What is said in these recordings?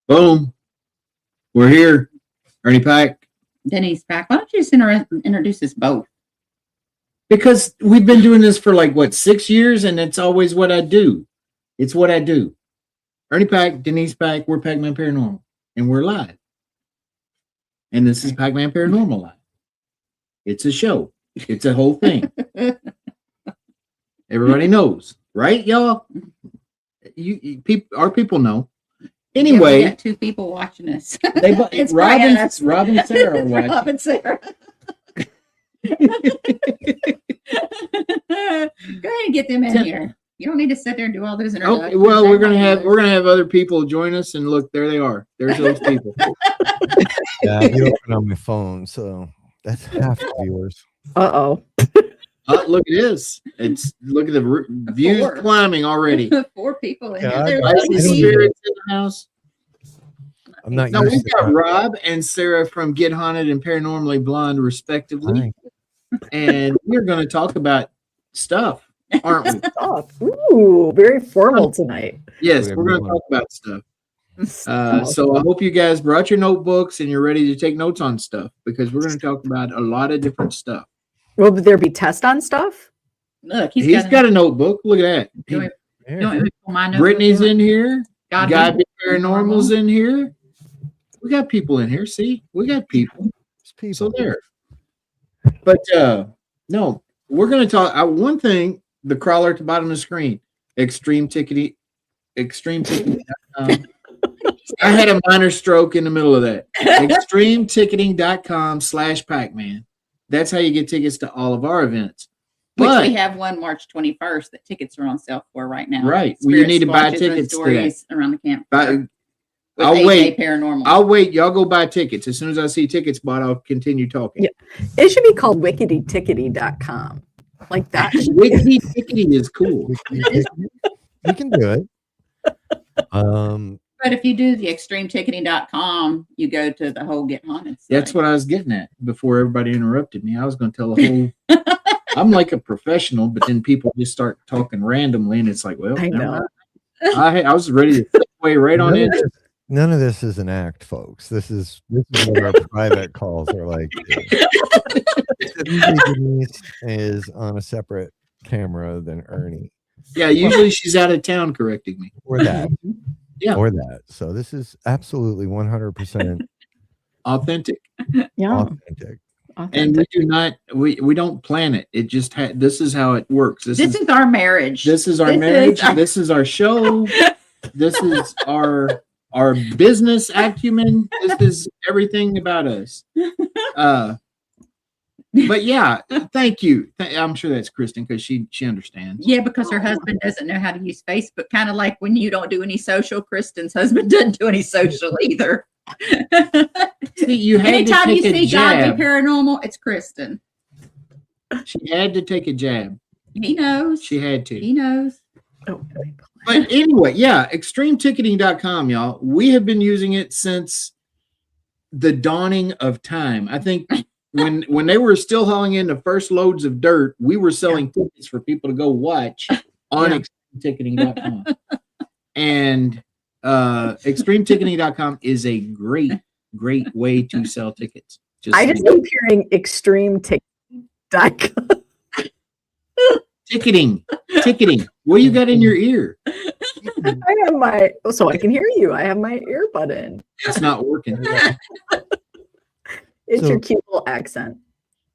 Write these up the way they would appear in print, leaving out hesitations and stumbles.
Boom. We're here. Ernie Pack. Denise Pack. Why don't you just introduce us both? Because we've been doing this for 6 years, and it's always what I do. It's what I do. Ernie Pack, Denise Pack, we're Packman Paranormal, and we're live. And this is Packman Paranormal Live. It's a show. It's a whole thing. Everybody knows, right, y'all? Our people know. Anyway, we got two people watching us. It's Rob and Sara. Rob and Sara. Go ahead and get them in here. You don't need to sit there and do all those introductions. Okay, well, we're gonna have other people join us, and look, there they are. There's those people. Yeah, you open on my phone, so that's half the viewers. Look at this. Look at the views climbing already. 4 people in here. There spirits in the house. I'm not. No, we've got Rob and Sara from Get Haunted and Paranormally Blonde, respectively, and we're going to talk about stuff, aren't we? Ooh, very formal tonight. Yes, we're going to talk about stuff. So I hope you guys brought your notebooks and you're ready to take notes on stuff, because we're going to talk about a lot of different stuff. Will there be tests on stuff? Look, he's got a notebook. Look at that. Brittany's in here. Guy Paranormal's in here. We got people in here. See, we got people. So there. But no, we're going to talk. One thing, the crawler at the bottom of the screen, Extreme Ticketing. I had a minor stroke in the middle of that. ExtremeTicketing.com/Packman. That's how you get tickets to all of our events. Which we have one March 21st that tickets are on sale for right now. Right. Well, you need to buy tickets to that. Around the camp. I'll wait. Paranormal. I'll wait. Y'all go buy tickets. As soon as I see tickets bought, I'll continue talking. Yeah. It should be called wickedytickety.com. Like that. Wickedy Tickety is cool. We can do it. But if you do the extremeticketing.com, you go to the whole Get Haunted site. That's what I was getting at before everybody interrupted me. I was going to tell a whole. I'm like a professional, but then people just start talking randomly, and it's like, well, I know. I was ready to segue right on in. None of this is an act, folks. This is what our private calls are like. Denise is on a separate camera than Ernie. Yeah, usually she's out of town correcting me. Or that. Yeah. Or that. So this is absolutely 100% authentic. Yeah. Authentic. And we do not. We don't plan it. It just. This is how it works. This is our marriage. This is our marriage. This is our show. This is our business acumen. This is everything about us. But yeah, thank you. I'm sure that's Kristen, because she understands. Yeah, because her husband doesn't know how to use Facebook. Kind of like when you don't do any social, Kristen's husband doesn't do any social either. See, anytime you see God Be Paranormal, it's Kristen. She had to take a jab. He knows. She had to. He knows. Oh, but anyway, yeah, extremeticketing.com, y'all. We have been using it since the dawning of time. I think when they were still hauling in the first loads of dirt, we were selling tickets for people to go watch on extremeticketing.com. And extremeticketing.com is a great way to sell tickets. I just keep hearing extremeticketing.com. Ticketing. What do you got in your ear? I have so I can hear you. I have my earbud in. It's not working. It's your cute little accent.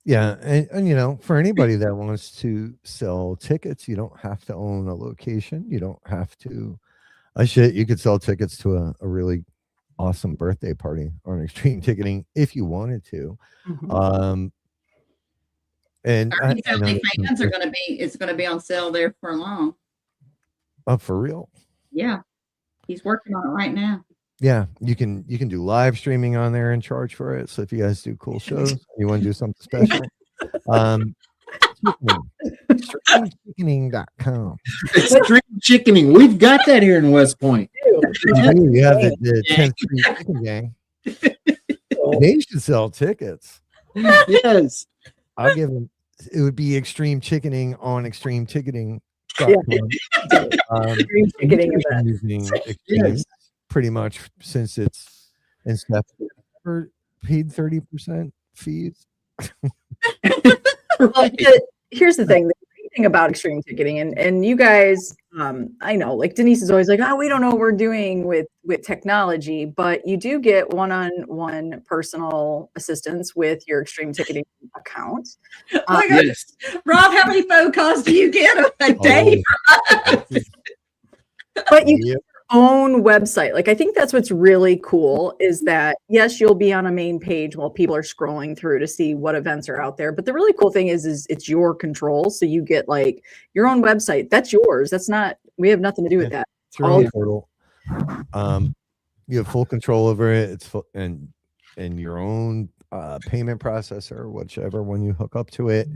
Yeah, and for anybody that wants to sell tickets, you don't have to own a location. You don't have to. You could sell tickets to a really awesome birthday party on Extreme Ticketing if you wanted to. Mm-hmm. And fans are going to be. It's going to be on sale there for long. Oh, for real? Yeah, he's working on it right now. Yeah, you can do live streaming on there and charge for it. So if you guys do cool shows, you want to do something special, extremechickening.com. Extreme Chickening. We've got that here in West Point. You have the 10th Street Chicken Gang. They should sell tickets. Yes. I'll give them. It would be Extreme Chickening on Extreme Ticketing. Extreme Ticketing event. Using Extreme pretty much since its inception, ever paid 30% fees. Well, here's the thing. The great thing about extreme ticketing, and you guys, I know, like Denise is always like, oh, we don't know what we're doing with technology, but you do get one-on-one personal assistance with your extreme ticketing account. Yes. Rob, how many phone calls do you get a day? But you get your own website. Like, I think that's what's really cool is that, yes, you'll be on a main page while people are scrolling through to see what events are out there. But the really cool thing is it's your control. So you get like your own website. That's yours. That's not, we have nothing to do with that. It's your own portal. You have full control over it. It's full, and your own payment processor, whichever one you hook up to it.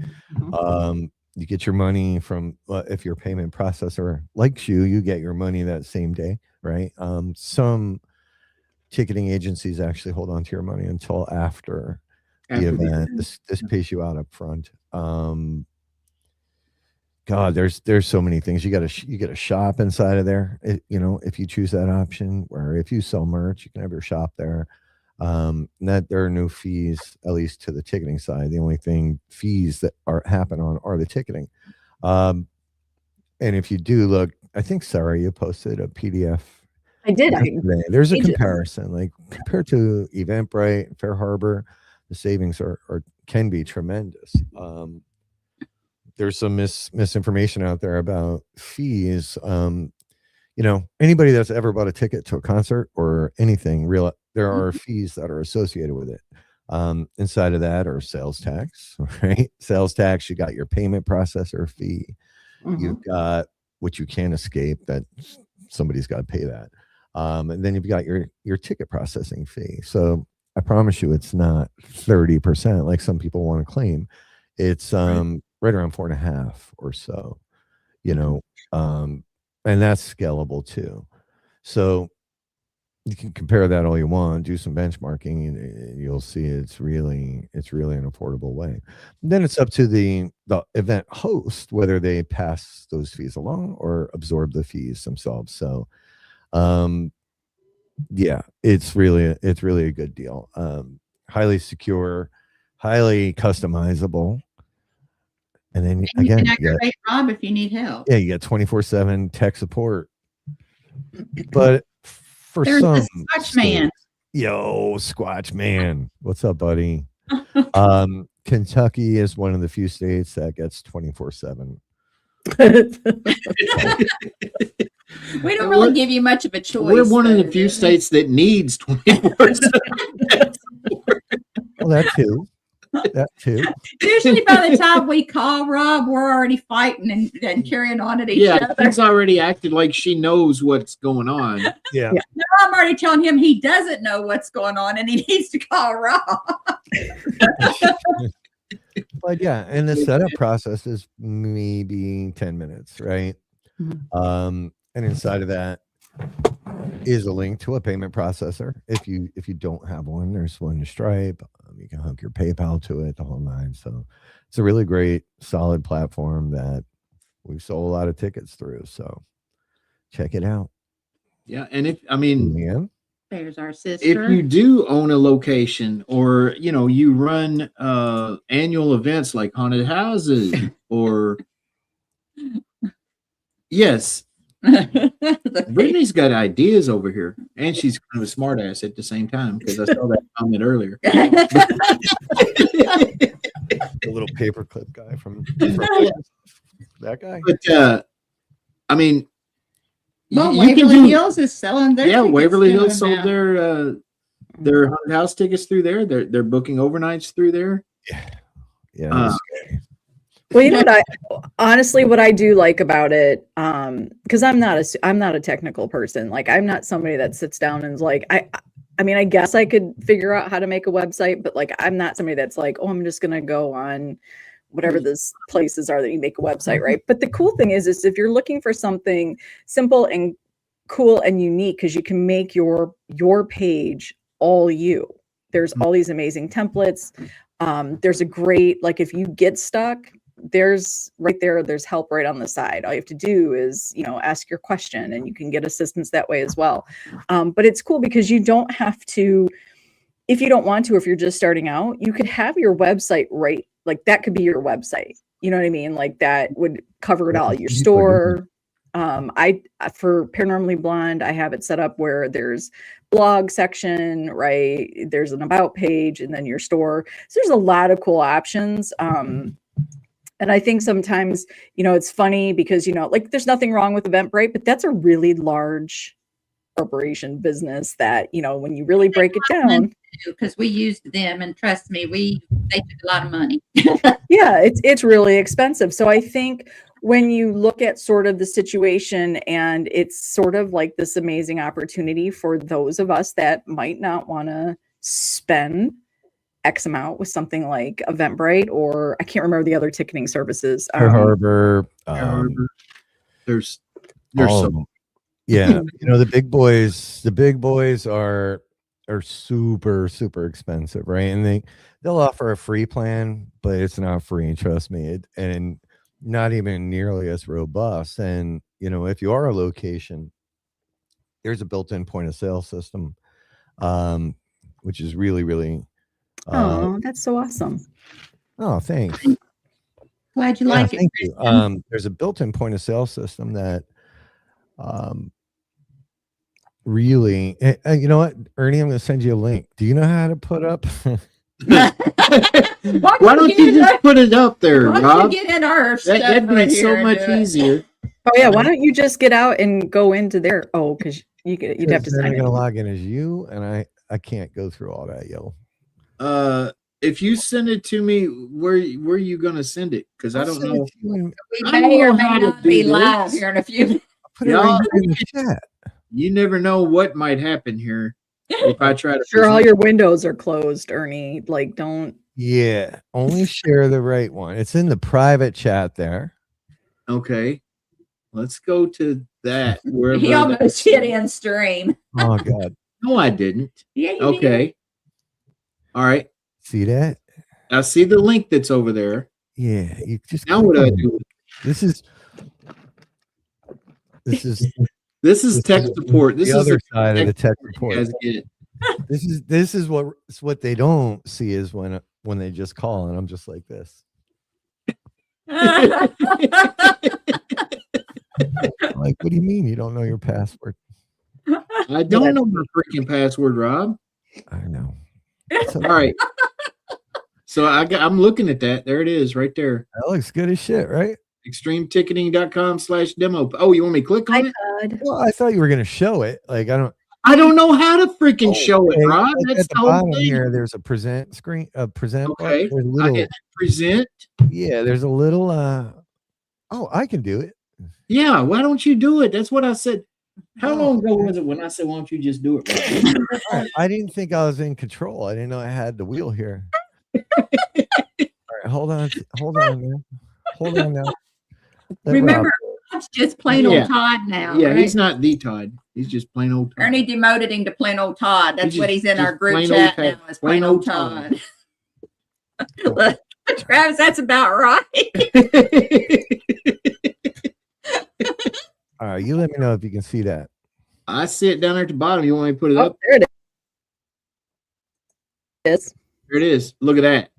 You get your money from, if your payment processor likes you, you get your money that same day, right? Some ticketing agencies actually hold on to your money until after the event. This pays you out up front. God, there's so many things. You get a shop inside of there. If you choose that option, where if you sell merch, you can have your shop there. That there are no fees, at least to the ticketing side. The only fees that happen are the ticketing. And if you do look, I think Sara, you posted a PDF. I did. There's a comparison, like compared to Eventbrite, Fair Harbor, the savings can be tremendous. There's some misinformation out there about fees. Anybody that's ever bought a ticket to a concert or anything, there are fees that are associated with it. Inside of that are sales tax, right? Sales tax, you got your payment processor fee. You've got, which you can't escape, that somebody's got to pay that. And then you've got your ticket processing fee. So I promise you, it's not 30% like some people want to claim. It's right around 4.5 or so, and that's scalable too. So you can compare that all you want, do some benchmarking, and you'll see it's really an affordable way. Then it's up to the event host whether they pass those fees along or absorb the fees themselves. So it's really a good deal. Highly secure, highly customizable. And then you can activate Rob if you need help. Yeah, you get 24/7 tech support. But there's some Squatch Man. Yo, Squatch Man. What's up, buddy? Kentucky is one of the few states that gets 24/7. We don't really give you much of a choice. We're one of the few states that needs 24/7. Well, that too. Usually by the time we call Rob, we're already fighting and carrying on at each other. She's already acted like she knows what's going on. Yeah. No, I'm already telling him he doesn't know what's going on and he needs to call Rob. But and the setup process is maybe 10 minutes, right? And inside of that is a link to a payment processor. If you don't have one, there's one to Stripe. You can hook your PayPal to it, the whole nine. So it's a really great, solid platform that we've sold a lot of tickets through. So check it out. Yeah, and there's our sister. If you do own a location, or you run annual events like haunted houses, or yes. Brittany's got ideas over here, and she's kind of a smart ass at the same time, because I saw that comment earlier. The little paperclip guy from that guy. But Waverly Hills is selling their tickets. Waverly Hills sold their haunted house tickets through there. They're booking overnights through there. Yeah. Well, what I do like about it, because I'm not a technical person. Like, I'm not somebody that sits down and is like, I guess I could figure out how to make a website, but like, I'm not somebody that's like, oh, I'm just gonna go on whatever those places are that you make a website, right? But the cool thing is if you're looking for something simple and cool and unique, because you can make your page all you. There's all these amazing templates. There's a great, like, if you get stuck, there's help right on the side. All you have to do is, ask your question, and you can get assistance that way as well. But it's cool because you don't have to, if you don't want to, if you're just starting out, you could have your website right. Like that could be your website. You know what I mean? Like that would cover it all. Your store. For Paranormally Blonde, I have it set up where there's blog section, right? There's an about page, and then your store. So there's a lot of cool options. And I think sometimes, it's funny because, like there's nothing wrong with Eventbrite, but that's a really large corporation business that, when you really break it down. Because we used them, and trust me, they took a lot of money. Yeah, it's really expensive. So I think when you look at sort of the situation, and it's sort of like this amazing opportunity for those of us that might not want to spend X amount with something like Eventbrite, or I can't remember the other ticketing services. Harbor. There's all so of them. Yeah, the big boys are super, super expensive, right? And they'll offer a free plan, but it's not free, trust me, and not even nearly as robust. And if you are a location, there's a built-in point of sale system, which is really, really that's so awesome. Oh, thanks. Glad you like it. Thank you. There's a built-in point of sale system that really, you know what, Ernie, I'm going to send you a link. Do you know how to put up? Why don't you just put it up there, Rob? Get in our that'd be so much easier. Oh yeah, why don't you just get out and go into there? Oh, because you'd have to sign in. I'm going to log in as you, and I can't go through all that, yo. If you send it to me, where are you going to send it? Because I don't know. We may or may not be live here in a few minutes. Put it right in the chat. You never know what might happen here if I try to. Sure, all your windows are closed, Ernie. Like, don't. Yeah, only share the right one. It's in the private chat there. Okay, let's go to that. He almost hit in stream. Oh God. No, I didn't. Yeah. You okay. Did. All right. See that? I see the link that's over there. Yeah. You just now what do I do? This is tech support. This the is other side of the tech support. This is what they don't see is when they just call, and I'm just like this. Like, what do you mean you don't know your password? I don't know my freaking password, Rob. I know. All right. So I'm looking at that. There it is, right there. That looks good as shit, right? extremeticketing.com/demo. Oh, you want me to click on it? Well, I thought you were going to show it. Like, I don't know how to freaking show it, Rob. That's at the bottom here. There's a present screen, present. Okay. There's a little, present. Yeah, there's a little. Oh, I can do it. Yeah, why don't you do it? That's what I said. How long ago was it when I said, "Why don't you just do it?" I didn't think I was in control. I didn't know I had the wheel here. All right, hold on now. Remember, it's just plain old Todd now. Yeah, right? He's not the Todd. He's just plain old Todd. Ernie demoted him to plain old Todd. That's what he's in our group chat now. Is plain old Todd. Look, Travis, that's about right. All right, you let me know if you can see that. I see it down there at the bottom. You want me to put it up? There it is. There it is. Look at that.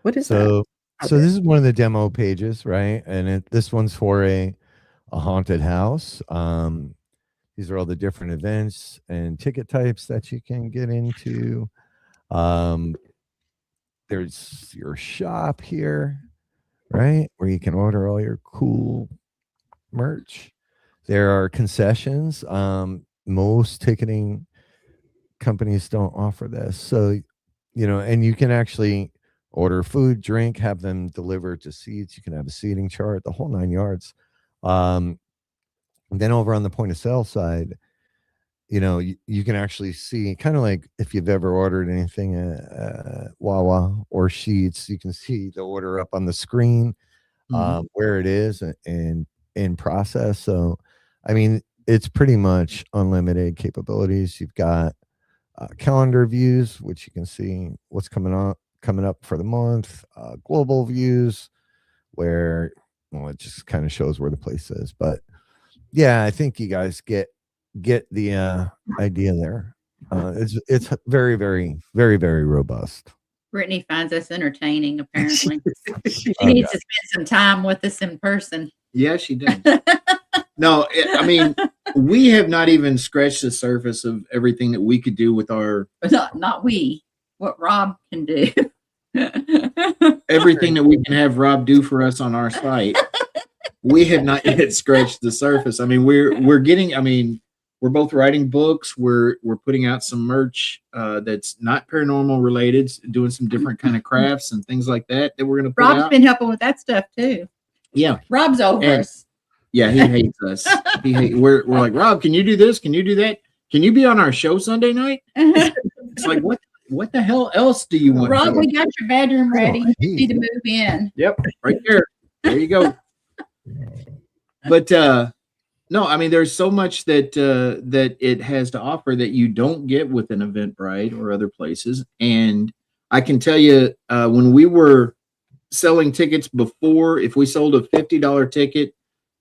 What is that? So this is one of the demo pages, right? And this one's for a haunted house. These are all the different events and ticket types that you can get into. There's your shop here, right? Where you can order all your cool merch. There are concessions. Most ticketing companies don't offer this. So, and you can actually order food, drink, have them delivered to seats. You can have a seating chart, the whole 9 yards. And then over on the point of sale side, you can actually see, kind of like if you've ever ordered anything at Wawa or Sheetz, you can see the order up on the screen, where it is and in process. So, I mean, it's pretty much unlimited capabilities. You've got calendar views, which you can see what's coming up for the month, global views, where, well, it just kind of shows where the place is. But yeah, I think you guys get the idea there. It's very, very, very, very robust. Brittany finds us entertaining, apparently. She needs to spend some time with us in person. Yeah, she does. No, I mean, we have not even scratched the surface of everything that we could do with our... Not we. What Rob can do. Everything that we can have Rob do for us on our site. We have not yet scratched the surface. I mean, we're getting... I mean, we're both writing books. We're putting out some merch that's not paranormal related, doing some different kind of crafts and things like that we're going to put out. Rob's been helping with that stuff too. Yeah. Rob's over us. Yeah, he hates us. We're like, Rob, can you do this? Can you do that? Can you be on our show Sunday night? It's like, what the hell else do you want? Rob, we got your bedroom ready. You need to move in. Yep, right there. There you go. But no, I mean, there's so much that it has to offer that you don't get with an Eventbrite or other places. And I can tell you, when we were selling tickets before, if we sold a $50 ticket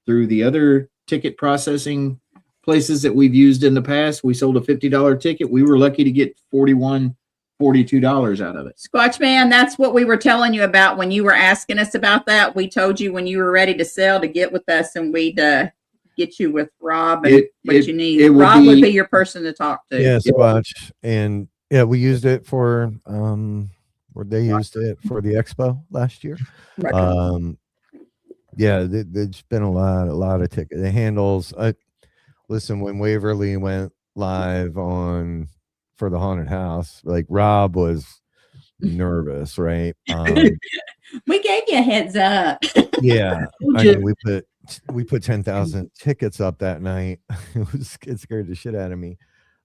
through the other ticket processing places that we've used in the past, we sold a $50 ticket. We were lucky to get $41, $42 out of it. Squatch Man, that's what we were telling you about when you were asking us about that. We told you when you were ready to sell to get with us, and we'd get you with Rob and what you need. Rob would be your person to talk to. Yeah, Squatch. And yeah, we used it for where they used it for the expo last year. Right. Yeah, there's been a lot of tickets. The handles. Listen, when Waverly went live for the haunted house, like Rob was nervous, right? We gave you a heads up. Yeah, I mean, we put 10,000 tickets up that night. It scared the shit out of me.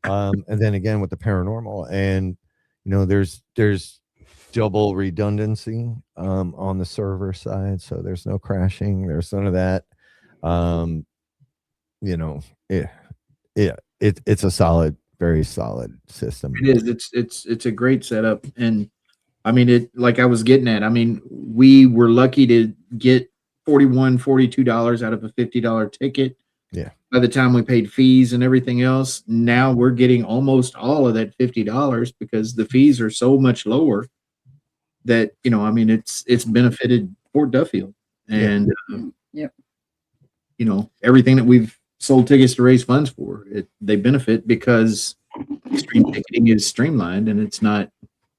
And then again with the paranormal, and there's double redundancy on the server side, so there's no crashing, there's none of that. It's a solid, very solid system. It is. It's a great setup, and I mean, it, like I was getting at, I mean, we were lucky to get $41, $42 out of a $50 ticket. Yeah. By the time we paid fees and everything else, now we're getting almost all of that $50 because the fees are so much lower that, I mean, it's benefited Fort Duffield, and everything that we've sold tickets to raise funds for, they benefit because Extreme Ticketing is streamlined and it's not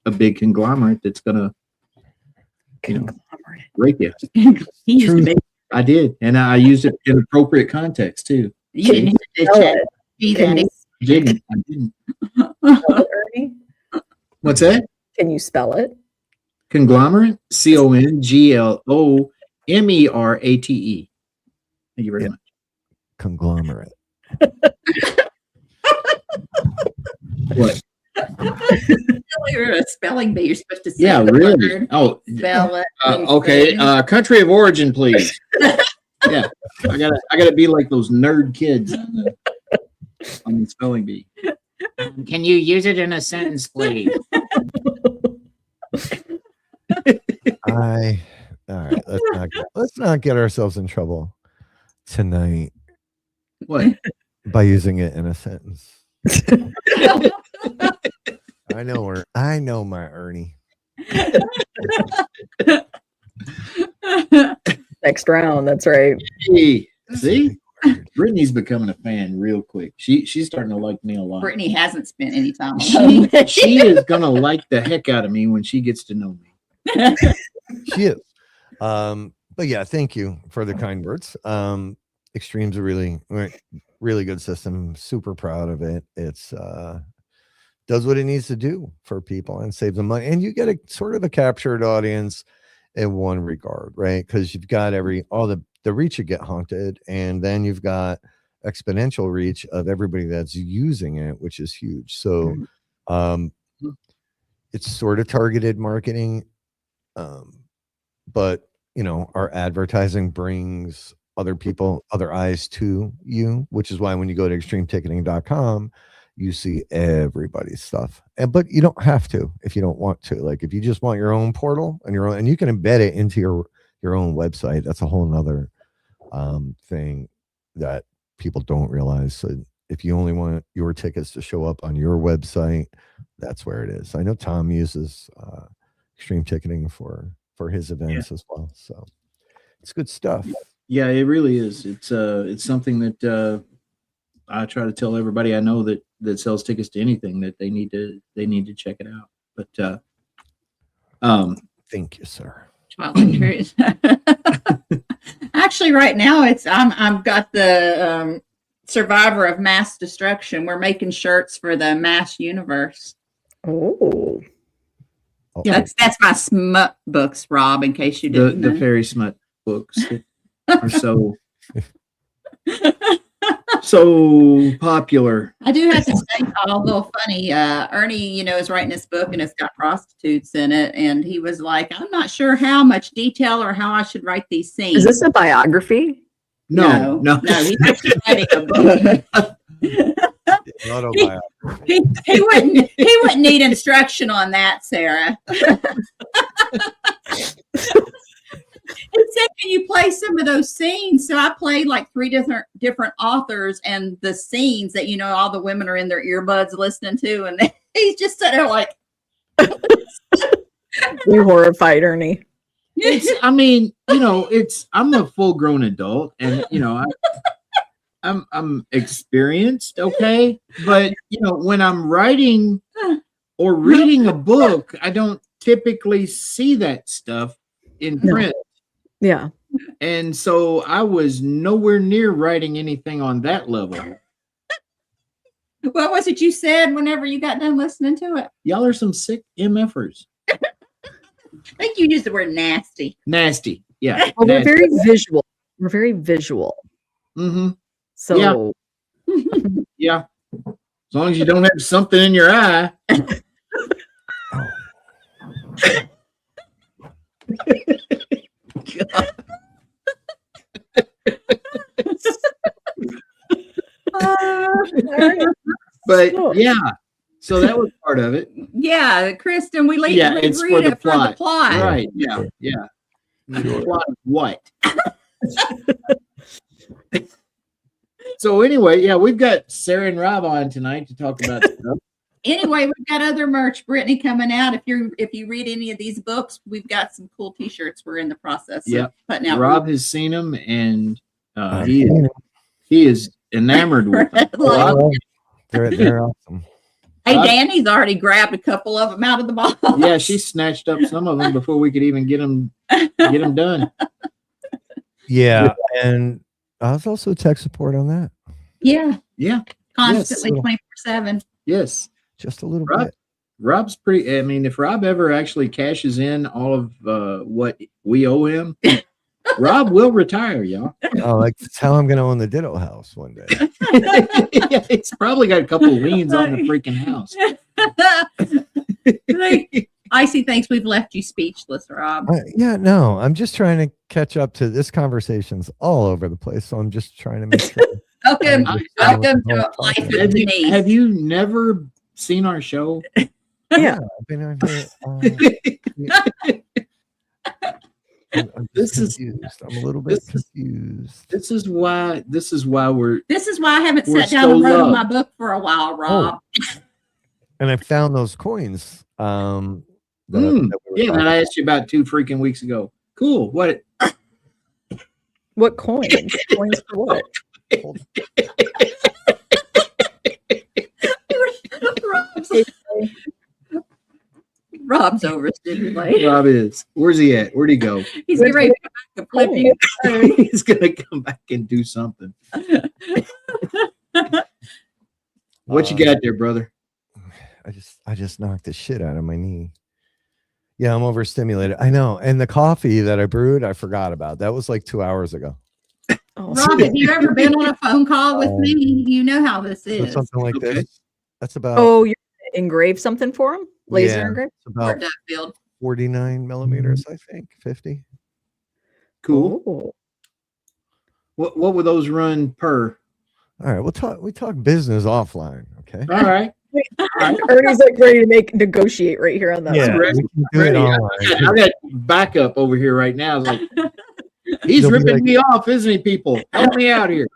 a big conglomerate that's gonna rape you. I did, and I used it in appropriate context too. You didn't I didn't. What's that? Can you spell it? Conglomerate, CONGLOMERATE. Thank you very much. Conglomerate. What? You're a spelling bee. You're supposed to say really. Word, oh, spell it. Okay. Country of origin, please. Yeah, I gotta be like those nerd kids on the spelling bee. Can you use it in a sentence, please? All right. Let's not get ourselves in trouble tonight. What? By using it in a sentence. I know my Ernie. Next round, that's right. Hey, see? Brittany's becoming a fan real quick. She's starting to like me a lot. Brittany hasn't spent any time on she is gonna like the heck out of me when she gets to know me. She is. But yeah, thank you for the kind words. Extreme's a really good system. Super proud of it. It's does what it needs to do for people and save them money. And you get a sort of a captured audience in one regard, right? Because you've got all the reach you get haunted, and then you've got exponential reach of everybody that's using it, which is huge. So it's sort of targeted marketing, but our advertising brings other people, other eyes to you, which is why when you go to extremeticketing.com, you see everybody's stuff. But you don't have to if you don't want to. Like if you just want your own portal and you can embed it into your your own website. That's a whole nother thing that people don't realize. So if you only want your tickets to show up on your website, that's where it is. I know Tom uses Extreme Ticketing for his events as well. So it's good stuff. Yeah, it really is. It's something that I try to tell everybody I know that sells tickets to anything that they need to check it out. But thank you, sir. Actually, right now I've got the Survivor of Mass Destruction. We're making shirts for the Mass Universe. Oh, yeah, that's my smut books, Rob. In case you didn't know. The fairy smut books are so popular. I do have to say, a little funny. Ernie, is writing this book and it's got prostitutes in it, and he was like, "I'm not sure how much detail or how I should write these scenes." Is this a biography? No. He's actually writing a book. He wouldn't need instruction on that, Sarah. He said, "Can you play some of those scenes?" So I played like 3 different authors and the scenes that all the women are in their earbuds listening to, and he's just sitting there like, "You horrified, Ernie." I'm a full-grown adult, and I'm experienced, okay, but when I'm writing or reading a book, I don't typically see that stuff in print. Yeah. And so I was nowhere near writing anything on that level. What was it you said whenever you got done listening to it? Y'all are some sick MFers. I think you used the word nasty. Nasty. Yeah. Well, we're very visual. We're very visual. Mm-hmm. So yeah. As long as you don't have something in your eye. But yeah, so that was part of it. Yeah, Kristen, we read it's it for the plot. Right. Yeah. The plot of what? So anyway, we've got Sarah and Rob on tonight to talk about stuff. Anyway, we've got other merch, Brittany, coming out. If you read any of these books, we've got some cool T-shirts. We're in the process of putting out. Rob has seen them, and he is enamored with them. They're awesome. Hey, Danny's already grabbed a couple of them out of the box. Yeah, she snatched up some of them before we could even get them done. Yeah, and I was also tech support on that. Yeah. Constantly, 24/7. Yes. Just a little bit. Rob's pretty. I mean, if Rob ever actually cashes in all of what we owe him, Rob will retire, y'all. Oh, that's how I'm going to own the Ditto house one day. It's probably got a couple of liens on the freaking house. Icy thinks we've left you speechless, Rob. No, I'm just trying to catch up to this. Conversation's all over the place, so I'm just trying to make sure. Welcome to Life with Denise. Have you never seen our show? Yeah, I've been on here. I'm confused. I'm a little bit confused. This is why I haven't sat down and wrote my book for a while, Rob. And I found those coins. That I asked you about 2 freaking weeks ago. Cool. What coins? Coins for what? Rob's overstimulated. Rob is. Where's he at? Where'd he go? He's getting ready to flip you. He's gonna come back and do something. What you got there, brother? I just knocked the shit out of my knee. Yeah, I'm overstimulated. I know. And the coffee that I brewed, I forgot about. That was like 2 hours ago. Rob, have you ever been on a phone call with me? You know how this is. Something like this. That's about. Oh, you're gonna engrave something for him? Laser engrave? It's about 49 millimeters, I think. 50. Cool. Ooh. What would those run per? All right, we talk business offline, okay? All right. Ernie's like ready to negotiate right here on that. Yeah, we can do it online. I got backup over here right now. It's like, He's ripping me off, isn't he, people? Help me out here.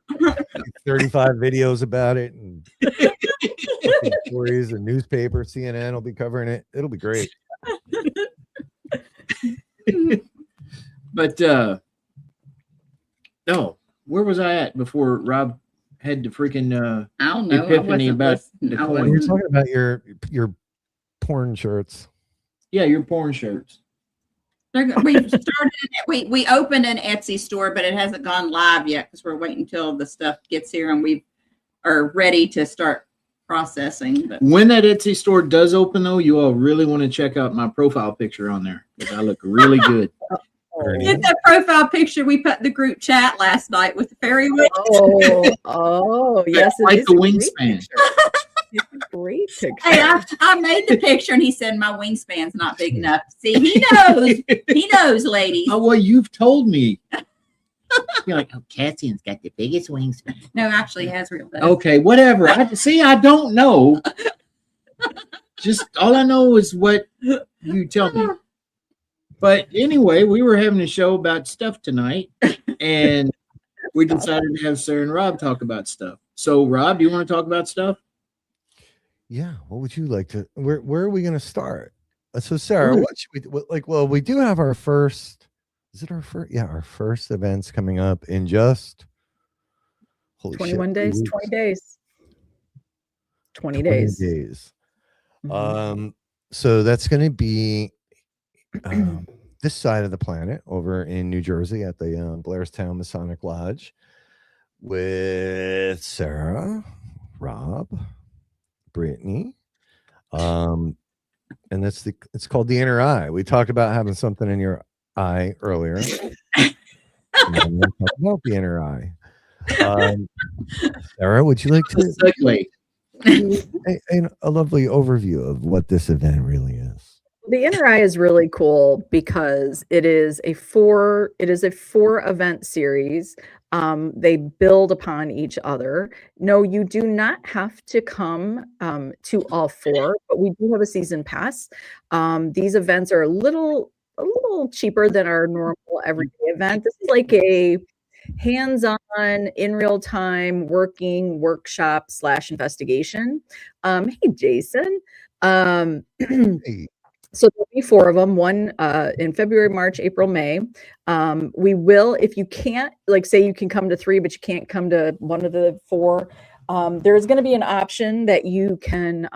35 videos about it and stories and newspaper, CNN will be covering it. It'll be great. But no, where was I at before Rob had the freaking I don't know. epiphany about the coin? You're talking about your porn shirts. Yeah, your porn shirts. We opened an Etsy store, but it hasn't gone live yet because we're waiting until the stuff gets here and we are ready to start processing. But when that Etsy store does open, though, you all really want to check out my profile picture on there because I look really good. Get that profile picture we put in the group chat last night with the fairy witch. Oh, yes, it like is the wingspan. It's a great picture. Hey, I made the picture, and he said my wingspan's not big enough. See, he knows. He knows, ladies. Oh well, you've told me. You're like, oh, Cassian's got the biggest wingspan. No, actually, he has real big. Okay, whatever. I don't know. Just all I know is what you tell me. But anyway, we were having a show about stuff tonight, and we decided to have Sara and Rob talk about stuff. So, Rob, do you want to talk about stuff? Yeah. What would you like to? Where are we going to start? So, Sara, what should we like? Well, we do have our first. Is it our first? Yeah, our first events coming up in just 21 days. 20 days. 20 days. Mm-hmm. So that's going to be this side of the planet over in New Jersey at the Blairstown Masonic Lodge with Sara, Rob, Brittany, and it's called the Inner Eye. We talked about having something in your eye earlier. And we'll talk about the Inner Eye. Sara, would you like to a lovely overview of what this event really is? The Inner Eye is really cool because it is a 4 event series. They build upon each other. No, you do not have to come to all 4, but we do have a season pass. These events are a little cheaper than our normal everyday event. This is like a hands-on, in real time working workshop / investigation. Hey, Jason. Hey. So there'll be 4 of them, one in February, March, April, May. We will, if you can't, like say you can come to 3, but you can't come to one of the 4, there's going to be an option that you can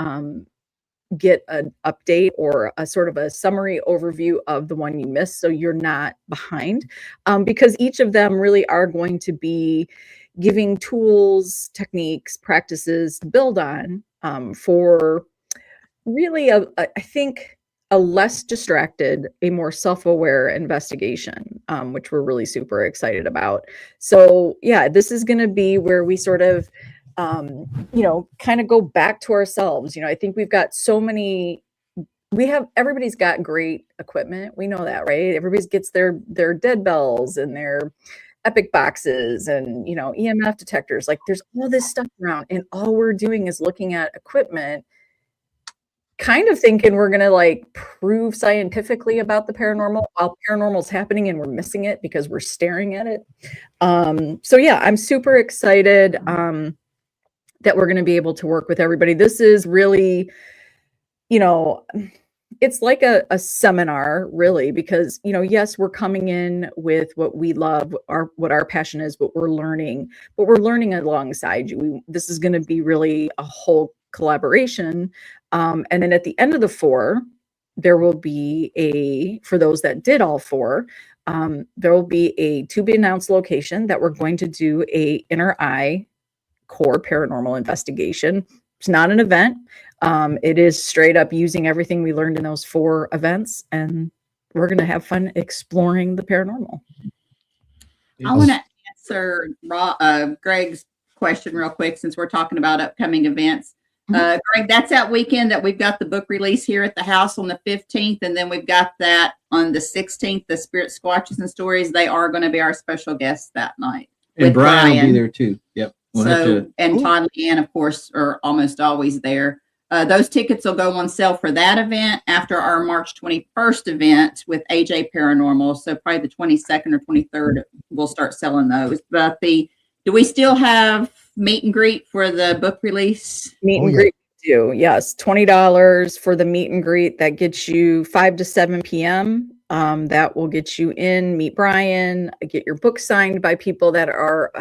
get an update or a sort of a summary overview of the one you missed so you're not behind. Because each of them really are going to be giving tools, techniques, practices to build on for really, I think, a less distracted, a more self-aware investigation, which we're really super excited about. So yeah, this is going to be where we sort of, kind of go back to ourselves. I think we've got everybody's got great equipment. We know that, right? Everybody gets their dead bells and their epic boxes and, EMF detectors. Like there's all this stuff around, and all we're doing is looking at equipment, kind of thinking we're going to like prove scientifically about the paranormal while paranormal is happening and we're missing it because we're staring at it. So yeah, I'm super excited that we're going to be able to work with everybody. This is really, it's like a seminar really, because, yes, we're coming in with what we love, what our passion is, what we're learning, but we're learning alongside you. This is going to be really a whole collaboration. And then at the end of the 4, there will be for those that did all 4, there will be a to be announced location that we're going to do a Inner Eye core paranormal investigation. It's not an event. It is straight up using everything we learned in those 4 events, and we're going to have fun exploring the paranormal. I want to answer Greg's question real quick since we're talking about upcoming events. Greg, that's that weekend that we've got the book release here at the house on the 15th, and then we've got that on the 16th, the Spirit Squatches and Stories. They are going to be our special guests that night. And Brian will be there too. Yep. And Todd and Leanne, of course, are almost always there. Those tickets will go on sale for that event after our March 21st event with AJ Paranormal. So probably the 22nd or 23rd, we'll start selling those. But do we still have meet and greet for the book release? Meet and greet. Yes, $20 for the meet and greet. That gets you 5 to 7 p.m. That will get you in, meet Brian, get your book signed by people that are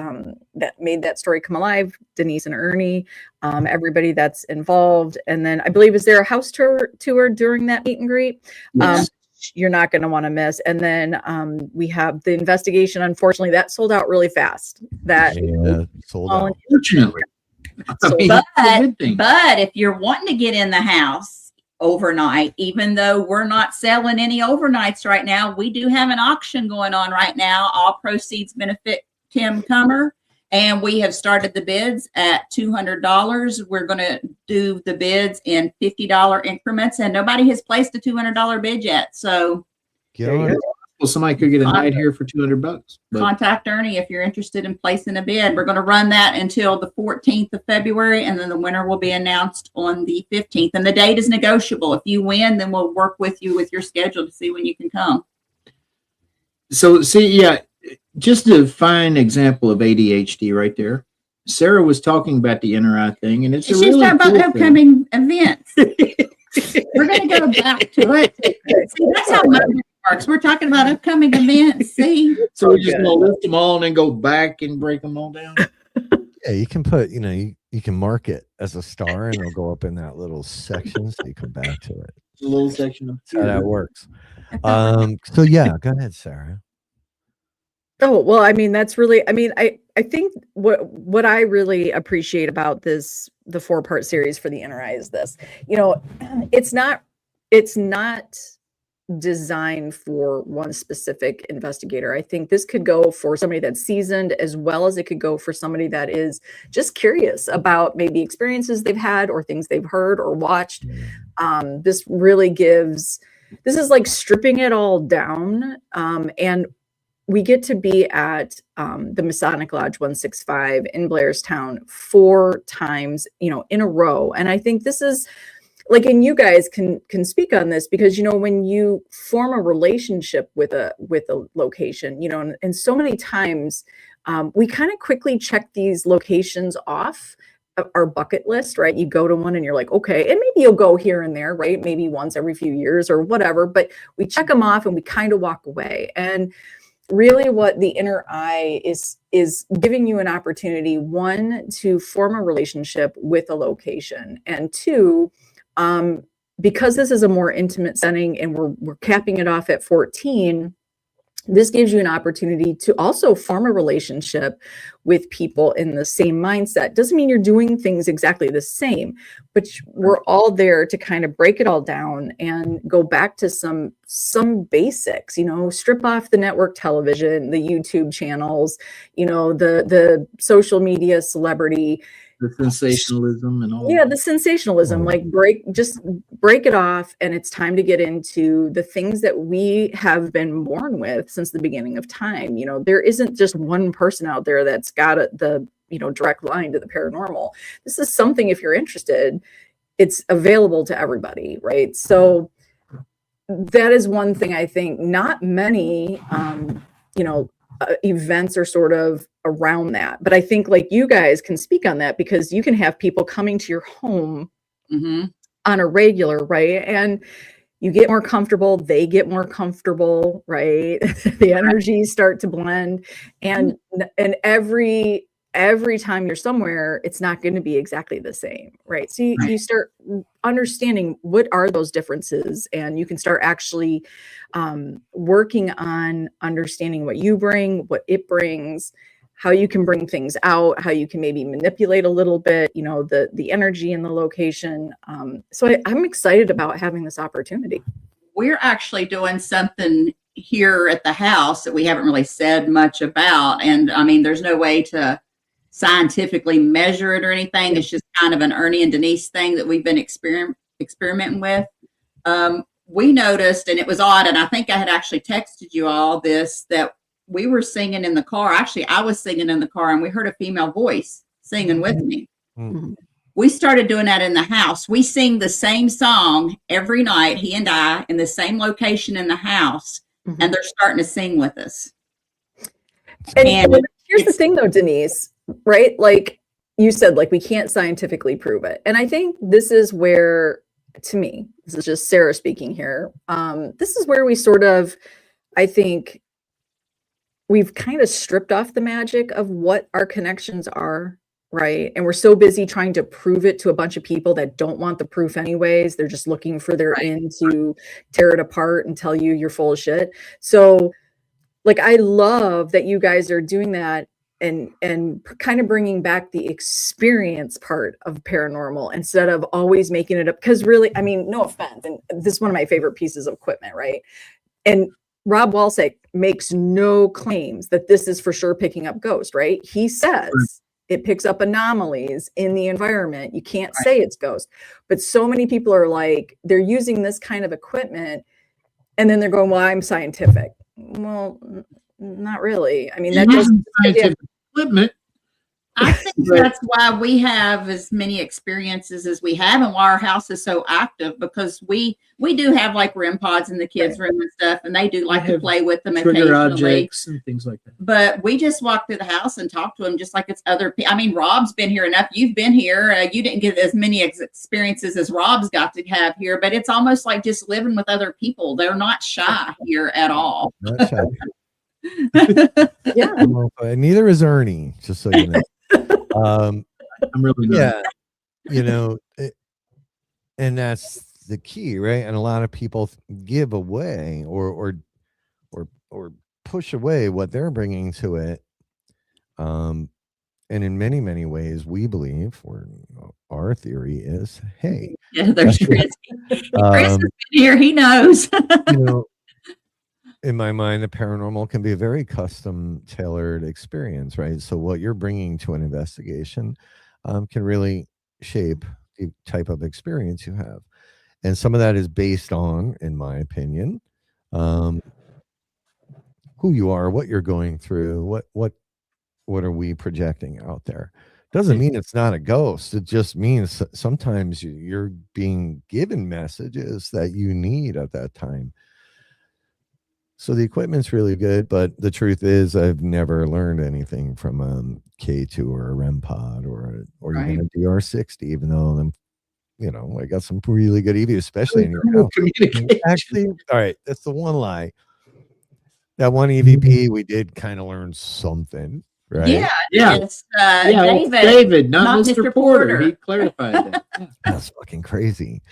that made that story come alive, Denise and Ernie, everybody that's involved. And then I believe, is there a house tour during that meet and greet? Yes. You're not going to want to miss. And then we have the investigation. Unfortunately, that sold out really fast. That sold out. Unfortunately. But if you're wanting to get in the house overnight, even though we're not selling any overnights right now, we do have an auction going on right now. All proceeds benefit Tim Comer, and we have started the bids at $200. We're going to do the bids in $50 increments, and nobody has placed a $200 bid yet. So well, somebody could get a night here for $200. Contact Ernie if you're interested in placing a bid. We're going to run that until the 14th of February, and then the winner will be announced on the 15th. And the date is negotiable. If you win, then we'll work with you with your schedule to see when you can come. So, just a fine example of ADHD right there. Sarah was talking about the inner eye thing, and it's she's talking about upcoming events. We're going to go back to it. See, that's how works. We're talking about upcoming events. See, so we're just gonna lift them all and then go back and break them all down. Yeah, you can put, you can mark it as a star, and it'll go up in that little section, so you come back to it. A little section of that's how that works. So yeah, go ahead, Sarah. Oh well, I mean that's really. I mean, I think what I really appreciate about the 4-part series for the Inner Eye is this. It's not designed for one specific investigator. I think this could go for somebody that's seasoned, as well as it could go for somebody that is just curious about maybe experiences they've had or things they've heard or watched. This is like stripping it all down. And we get to be at the Masonic Lodge 165 in Blairstown 4 times, in a row. And I think this is and you guys can speak on this because, when you form a relationship with a location, and so many times we kind of quickly check these locations off our bucket list, right? You go to one and you're like, okay, and maybe you'll go here and there, right? Maybe once every few years or whatever, but we check them off and we kind of walk away. And really what the Inner Eye is giving you an opportunity, 1, to form a relationship with a location, and 2, because this is a more intimate setting and we're capping it off at 14, this gives you an opportunity to also form a relationship with people in the same mindset. Doesn't mean you're doing things exactly the same, but we're all there to kind of break it all down and go back to some basics, strip off the network television, the YouTube channels, the social media celebrity, the sensationalism and all. Yeah, the sensationalism, just break it off. And it's time to get into the things that we have been born with since the beginning of time. There isn't just one person out there that's got the direct line to the paranormal. This is something, if you're interested, it's available to everybody, right? So that is one thing I think not many, events are sort of around that. But I think you guys can speak on that because you can have people coming to your home on a regular, right? And you get more comfortable, they get more comfortable, right? The energies start to blend. And every time you're somewhere, it's not going to be exactly the same, right? So you start understanding what are those differences, and you can start actually working on understanding what you bring, what it brings, how you can bring things out, how you can maybe manipulate a little bit, the energy in the location. So I'm excited about having this opportunity. We're actually doing something here at the house that we haven't really said much about. And I mean, there's no way to scientifically measure it or anything. It's just kind of an Ernie and Denise thing that we've been experimenting with. We noticed, and it was odd, and I think I had actually texted you all this, that we were singing in the car. Actually, I was singing in the car, and we heard a female voice singing with me. we started doing that in the house. We sing the same song every night, he and I, in the same location in the house, and they're starting to sing with us. And here's the thing though, Denise, right? Like you said, like we can't scientifically prove it. And I think this is where, to me, this is just Sarah speaking here. This is where we sort of, I think we've kind of stripped off the magic of what our connections are, right? And we're so busy trying to prove it to a bunch of people that don't want the proof anyways. They're just looking for their in to tear it apart and tell you you're full of shit. So like, I love that you guys are doing that and kind of bringing back the experience part of paranormal instead of always making it up. Because really, I mean, no offense, and this is one of my favorite pieces of equipment, right? And Rob Walsek makes no claims that this is for sure picking up ghosts, right? He says it picks up anomalies in the environment. You can't say it's ghost. But so many people are like, they're using this kind of equipment and then they're going, well, I'm scientific. Well, not really. I mean, that doesn't scientific equipment. I think that's why we have as many experiences as we have and why our house is so active, because we do have like REM pods in the kids' room and stuff, and they do like to play with them trigger occasionally. Objects and things like that. But we just walk through the house and talk to them just like it's other people. I mean, Rob's been here enough. You've been here. You didn't get as many experiences as Rob's got to have here, but it's almost like just living with other people. They're not shy here at all. Not shy. Yeah. Neither is Ernie, just so you know. I'm really not. Yeah, you know, and that's the key, right? And a lot of people give away or push away what they're bringing to it. And in many ways, we believe, or our theory is, hey, yeah, there's Chris. Chris has been here. He knows. You know, in my mind, the paranormal can be a very custom tailored experience, right? So what you're bringing to an investigation can really shape the type of experience you have. And some of that is based on, in my opinion, who you are, what you're going through, what are we projecting out there. Doesn't mean it's not a ghost. It just means sometimes you're being given messages that you need at that time. So the equipment's really good, but the truth is I've never learned anything from K2 or a REM pod or even a DR60, even though I'm, you know, I got some really good EV, especially in your house. Actually, all right, that's the one lie. That one EVP, we did kind of learn something, right? Yeah. It's David, not Mr. Porter. He clarified that. Yeah. That's fucking crazy.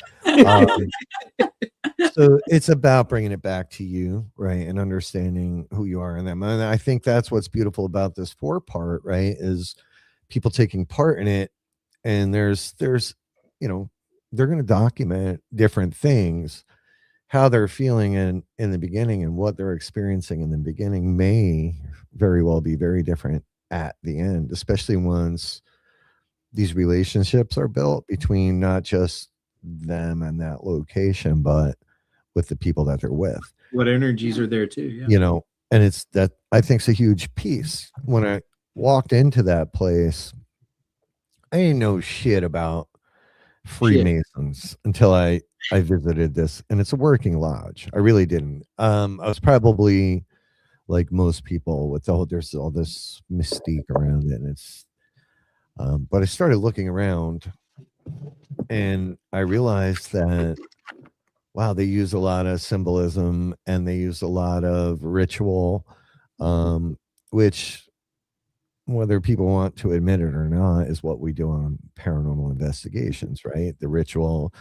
So it's about bringing it back to you, right, and understanding who you are in them. And I think that's what's beautiful about this 4-part, right, is people taking part in it. And there's you know, they're going to document different things, how they're feeling in the beginning and what they're experiencing in the beginning may very well be very different at the end, especially once these relationships are built between not just them and that location, but with the people that they're with. What energies are there too? Yeah. You know, and it's that I think it's a huge piece. When I walked into that place, I didn't know shit about Freemasons until I visited this, and it's a working lodge. I really didn't. I was probably like most people with there's all this mystique around it, and it's but I started looking around and I realized that wow, they use a lot of symbolism and they use a lot of ritual, which whether people want to admit it or not is what we do on paranormal investigations, right? The ritual,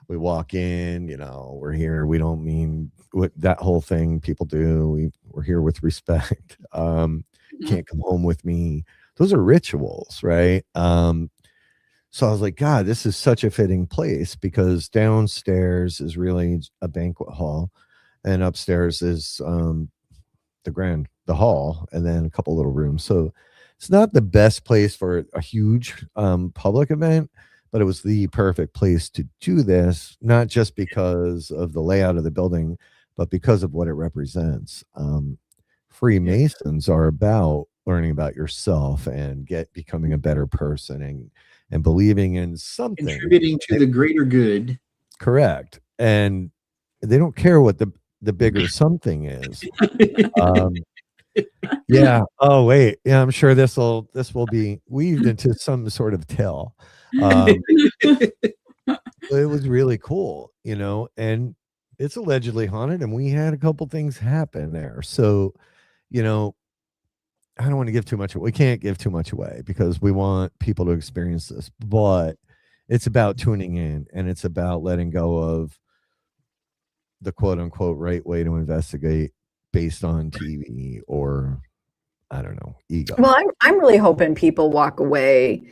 we walk in, you know, we're here, we don't mean what that whole thing people do, we're here with respect. Can't come home with me. Those are rituals, right? So I was like, God, this is such a fitting place, because downstairs is really a banquet hall and upstairs is the hall, and then a couple little rooms. So it's not the best place for a huge public event, but it was the perfect place to do this, not just because of the layout of the building, but because of what it represents. Freemasons are about learning about yourself and becoming a better person and and believing in something, contributing to the greater good. Correct. And they don't care what the bigger something is. Yeah. Oh wait. Yeah, I'm sure this will be weaved into some sort of tale. It was really cool, and it's allegedly haunted, and we had a couple things happen there. So, I don't want to give too much. We can't give too much away because we want people to experience this, but it's about tuning in, and it's about letting go of the quote unquote right way to investigate based on TV or, I don't know, ego. Well, I'm really hoping people walk away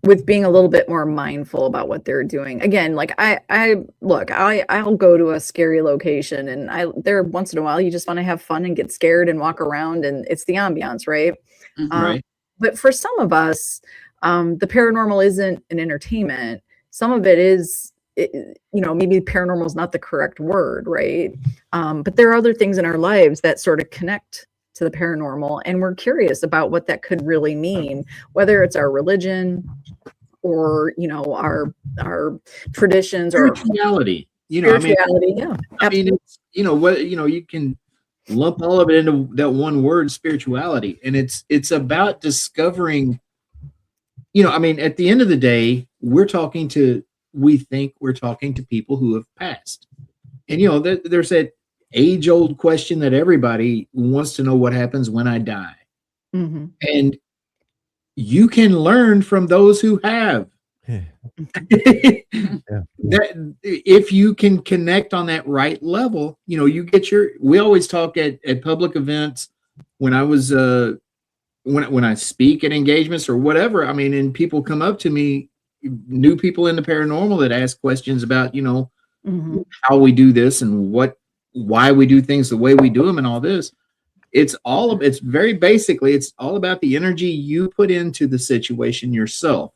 with being a little bit more mindful about what they're doing. Again, like I'll go to a scary location, and there once in a while you just want to have fun and get scared and walk around, and it's the ambiance, right? Right. But for some of us, the paranormal isn't an entertainment. Some of it is, maybe paranormal is not the correct word, right? But there are other things in our lives that sort of connect to the paranormal, and we're curious about what that could really mean, whether it's our religion or our traditions or spirituality. Spirituality, yeah. I mean, it's, you can lump all of it into that one word, spirituality, and it's about discovering. At the end of the day, we think we're talking to people who have passed, and there's that age-old question that everybody wants to know: what happens when I die? Mm-hmm. And you can learn from those who have. That if you can connect on that right level, you get we always talk at public events when I was when I speak at engagements or whatever, and people come up to me, new people in the paranormal, that ask questions about Mm-hmm. how we do this and why we do things the way we do them and all this. It's very basically, it's all about the energy you put into the situation yourself.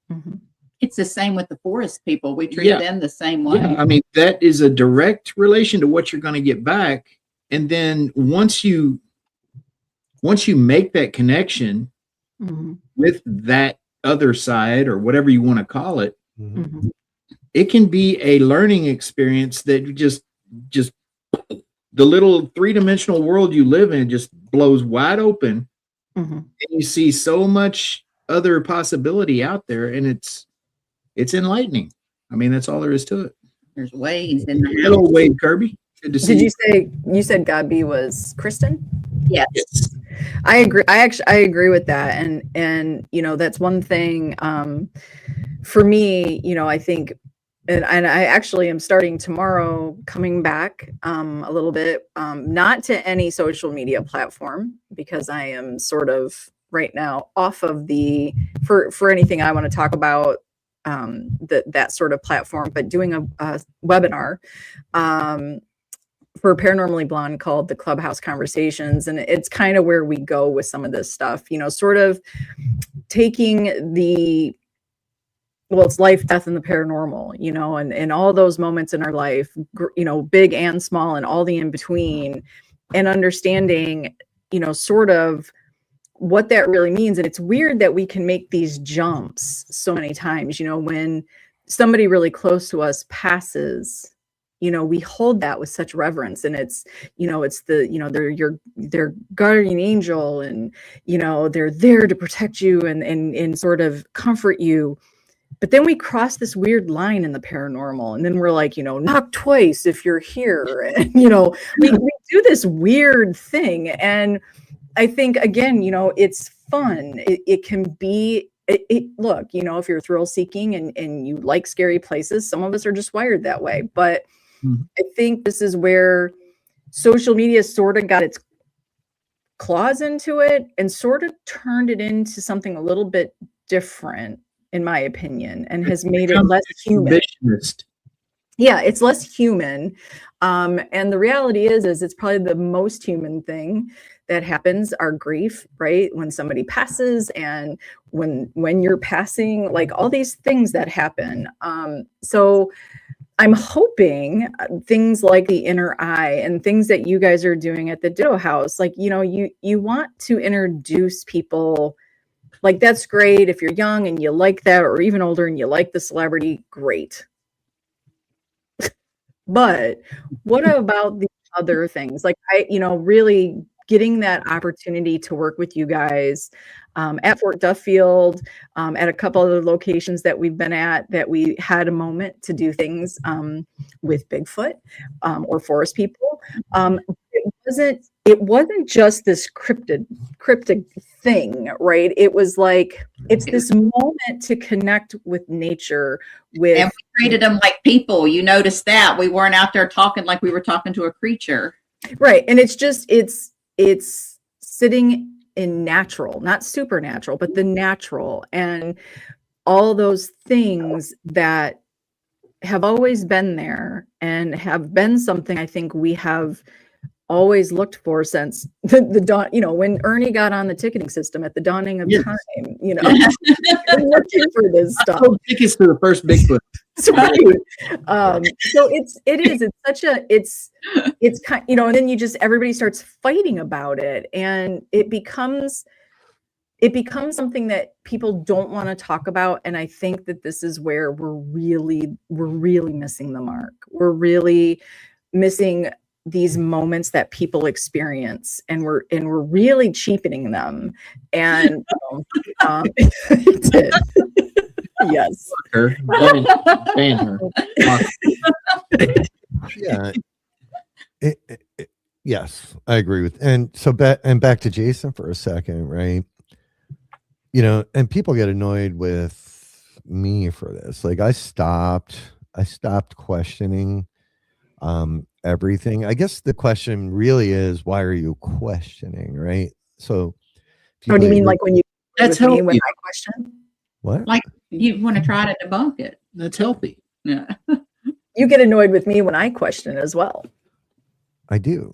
Mm-hmm. It's the same with the forest people. We treat them the same way. Yeah, that is a direct relation to what you're going to get back. And then once you make that connection Mm-hmm. with that other side or whatever you want to call it, Mm-hmm. it can be a learning experience that just the little three-dimensional world you live in just blows wide open. Mm-hmm. And you see so much other possibility out there, and it's enlightening. That's all there is to it. There's waves in the Hello, Wade Kirby. Good to see you. You said Gabi was Kristen? Yes. I agree. I agree with that. And that's one thing for me, I think, and I actually am starting tomorrow, coming back a little bit, not to any social media platform, because I am sort of right now off of for anything I want to talk about, that sort of platform, but doing a webinar for Paranormally Blonde called the Clubhouse Conversations. And it's kind of where we go with some of this stuff, sort of taking it's life, death, and the paranormal, and all those moments in our life, big and small and all the in between, and understanding, sort of what that really means. And it's weird that we can make these jumps so many times, when somebody really close to us passes, we hold that with such reverence, and it's they're their guardian angel, and they're there to protect you and sort of comfort you. But then we cross this weird line in the paranormal, and then we're like, knock twice if you're here, and we do this weird thing. And I think, again, it's fun. It can be. Look, if you're thrill seeking and you like scary places, some of us are just wired that way. But I think this is where social media sort of got its claws into it and sort of turned it into something a little bit different, in my opinion, and has made it less human. Yeah, it's less human. And the reality is it's probably the most human thing that happens, our grief, right? When somebody passes, and when you're passing, like all these things that happen. So I'm hoping things like the inner eye and things that you guys are doing at the Ditto House, like, you want to introduce people Like, that's great. If you're young and you like that, or even older and you like the celebrity, great. But what about the other things? Like, really getting that opportunity to work with you guys at Fort Duffield, at a couple other locations that we've been at, that we had a moment to do things with Bigfoot or forest people. It wasn't just this cryptic thing, right? It was like, it's this moment to connect with nature. And we treated them like people. You noticed that we weren't out there talking like we were talking to a creature, right? And it's sitting in natural, not supernatural, but the natural, and all those things that have always been there and have been something I think we have always looked for since the dawn, when Ernie got on the ticketing system at the dawning of time, looking for this stuff. Tickets to the first Bigfoot. Right. So it's kind, and then everybody starts fighting about it, and it becomes something that people don't want to talk about. And I think that this is where we're really missing the mark. We're really missing these moments that people experience, and we're really cheapening them. And it did. Yes. Her. Ban her. Yeah. Yes, I agree with. And so back to Jason for a second, right? And people get annoyed with me for this. Like, I stopped questioning everything. I guess the question really is, why are you questioning, right? So do you mean like when you that's healthy. When I question? What? Like, you want to try to debunk it. That's healthy. Yeah. You get annoyed with me when I question as well. I do.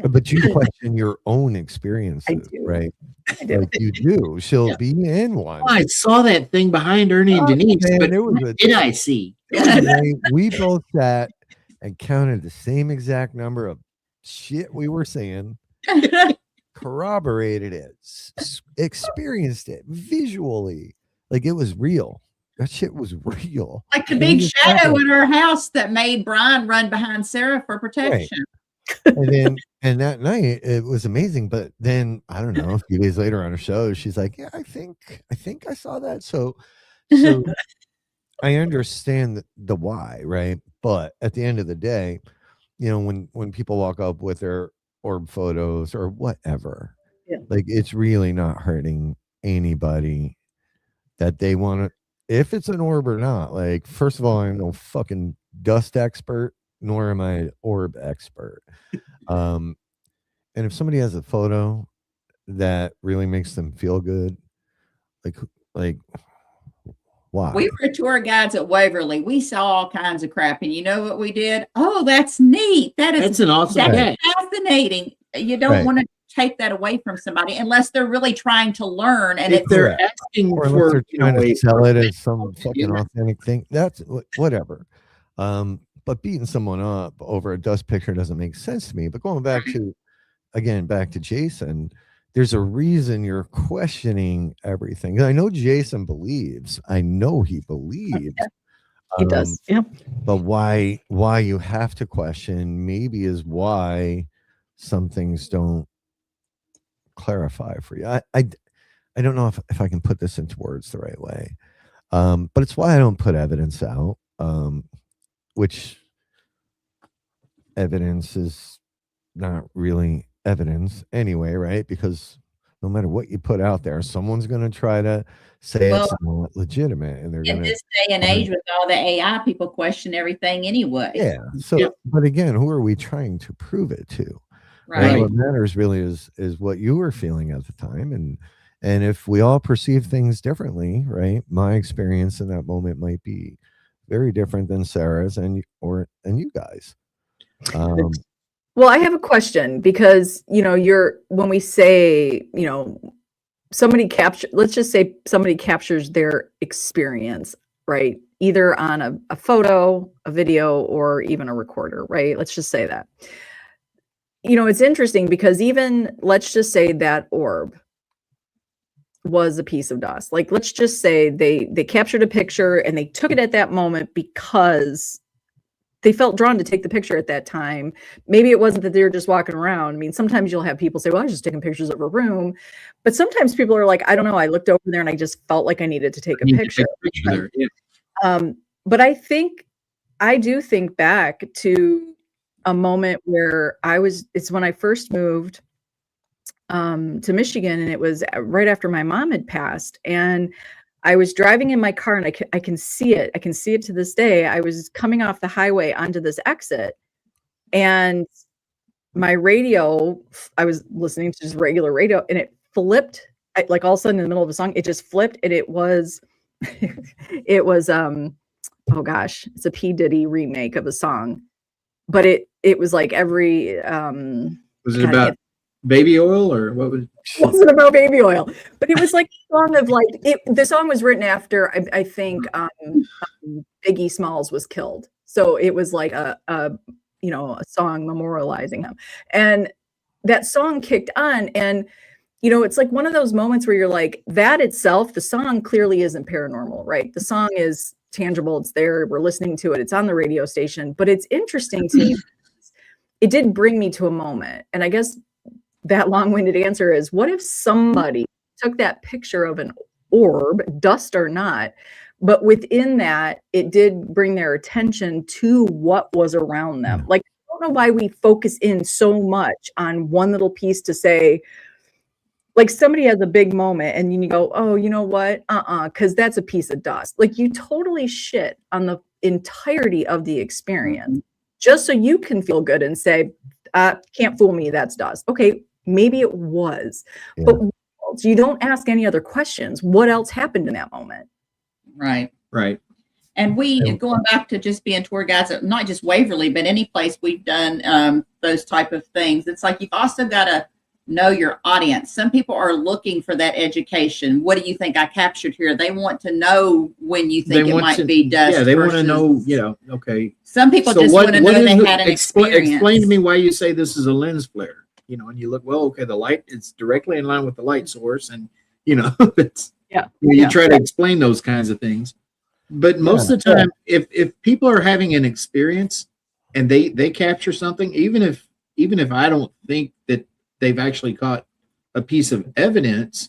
But you question your own experiences, right? I do. Like, you do. She'll be in one. Oh, I saw that thing behind Ernie and Denise, but did I see? We both sat and counted the same exact number of shit we were saying, corroborated it, experienced it visually. Like, it was real. That shit was real. Like the big shadow in her house that made Brian run behind Sarah for protection. Right. And that night it was amazing. But then, I don't know, a few days later on a show, she's like, yeah, I think I saw that. So I understand the why, right? But at the end of the day, when people walk up with their orb photos or whatever, like, it's really not hurting anybody that they want to, if it's an orb or not. Like, first of all, I'm no fucking dust expert, nor am I an orb expert. And if somebody has a photo that really makes them feel good, like why? We were tour guides at Waverly. We saw all kinds of crap, and you know what we did? Oh, that's neat. That's an awesome. That's fascinating. You don't want to take that away from somebody unless they're really trying to learn, and if they're asking or they're trying to sell it as some fucking authentic thing. That's whatever. But beating someone up over a dust picture doesn't make sense to me. But going back to Jason, there's a reason you're questioning everything. I know Jason believes. I know he believes. He does. Yeah. But why you have to question maybe is why some things don't clarify for you. I don't know if I can put this into words the right way. But it's why I don't put evidence out. Which evidence is not really evidence anyway, right? Because no matter what you put out there, someone's going to try to say it's not legitimate, and they're in this day and age with all the AI, people question everything anyway. Yeah. So, but again, who are we trying to prove it to? Right. What matters really is what you were feeling at the time, and if we all perceive things differently, right? My experience in that moment might be very different than Sarah's and you guys. Well, I have a question, because when we say, let's just say somebody captures their experience, right? Either on a photo, a video, or even a recorder, right? Let's just say that. It's interesting because even, let's just say that orb, was a piece of dust. Like, let's just say they captured a picture and they took it at that moment because they felt drawn to take the picture at that time. Maybe it wasn't that they were just walking around. I mean, sometimes you'll have people say, well, I was just taking pictures of a room. But sometimes people are like, I don't know, I looked over there and I just felt like I needed to take a picture. There. Yeah. But I do think back to a moment where it's when I first moved to Michigan, and it was right after my mom had passed, and I was driving in my car, and I can see it. I can see it to this day. I was coming off the highway onto this exit, and my radio, I was listening to just regular radio, and it flipped. Like all of a sudden in the middle of a song, it just flipped, and it was, oh gosh, it's a P. Diddy remake of a song, but it was like every was it about baby oil or what was it? It wasn't about baby oil, but it was like a song of like the song was written after I think Biggie Smalls was killed, so it was like a song memorializing him, and that song kicked on, and it's like one of those moments where you're like, that itself, the song clearly isn't paranormal, right? The song is tangible, it's there, we're listening to it, it's on the radio station, but it's interesting to me. It did bring me to a moment, and I guess that long-winded answer is, what if somebody took that picture of an orb, dust or not, but within that, it did bring their attention to what was around them. Like, I don't know why we focus in so much on one little piece to say, like, somebody has a big moment and you go, oh, you know what? Because that's a piece of dust. Like, you totally shit on the entirety of the experience just so you can feel good and say, can't fool me, that's dust. Okay, maybe it was, but you don't ask any other questions. What else happened in that moment? Right. And going back to just being tour guides, not just Waverly, but any place we've done those type of things. It's like, you've also got to know your audience. Some people are looking for that education. What do you think I captured here? They want to know when you think it might be dust. Yeah, they want to know, okay. Some people just want to know they had an experience. Explain to me why you say this is a lens flare. And you look, well, okay, the light is directly in line with the light source, and it's you try to explain those kinds of things. But most of the time, if people are having an experience and they capture something, even if I don't think that they've actually caught a piece of evidence,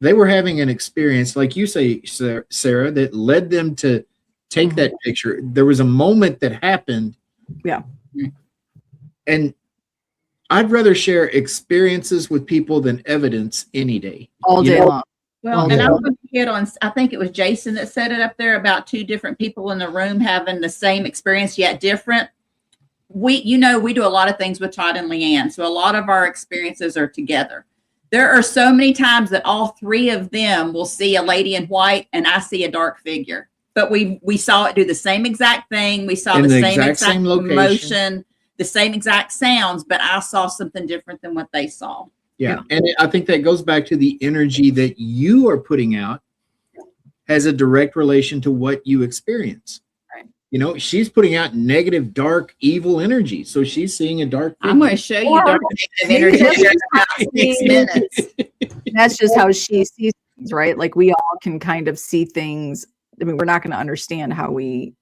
they were having an experience, like you say, Sarah, that led them to take that picture. There was a moment that happened. Yeah. And I'd rather share experiences with people than evidence any day. All day long. Well, and I was going to hit on, I think it was Jason that said it up there about two different people in the room having the same experience yet different. We do a lot of things with Todd and Leanne, so a lot of our experiences are together. There are so many times that all three of them will see a lady in white and I see a dark figure, but we saw it do the same exact thing. We saw the same exact motion, the same exact sounds, but I saw something different than what they saw. Yeah. And I think that goes back to the energy that you are putting out has a direct relation to what you experience. Right. She's putting out negative, dark, evil energy. So she's seeing a dark figure. I'm going to show you dark negative energy in about 6 minutes. That's just how she sees things, right? Like, we all can kind of see things. I mean, we're not going to understand how we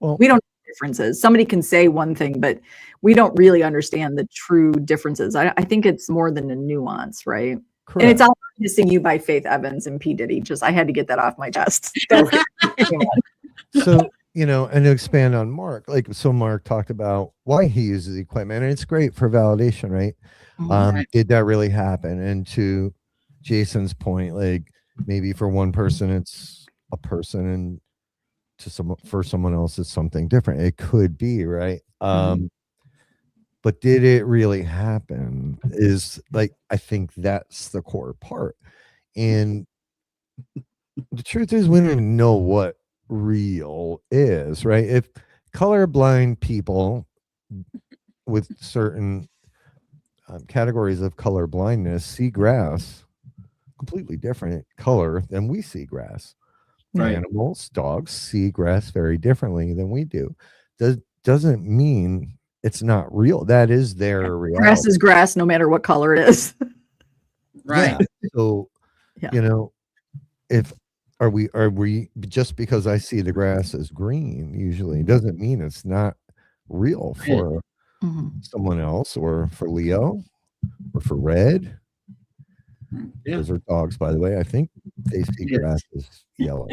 don't know differences. Somebody can say one thing, but we don't really understand the true differences. I think it's more than a nuance, right? Correct. And it's all Missing You by Faith Evans and P. Diddy. I had to get that off my chest. So, and to expand on Mark, Mark talked about why he uses equipment, and it's great for validation, right? Right. Did that really happen? And to Jason's point, maybe for one person it's a person, and for someone else it's something different. It could be, right? But did it really happen? I think that's the core part. And the truth is, we don't even know what real is, right? If colorblind people with certain categories of color blindness see grass completely different color than we see grass. Right. Animals, dogs see grass very differently than we do. Doesn't mean it's not real. That is their reality. Grass is grass, no matter what color it is. Right. Yeah. So, are we just because I see the grass as green usually doesn't mean it's not real for someone else, or for Leo, or for Red. Yeah. Those are dogs, by the way. I think they see grass as yellow.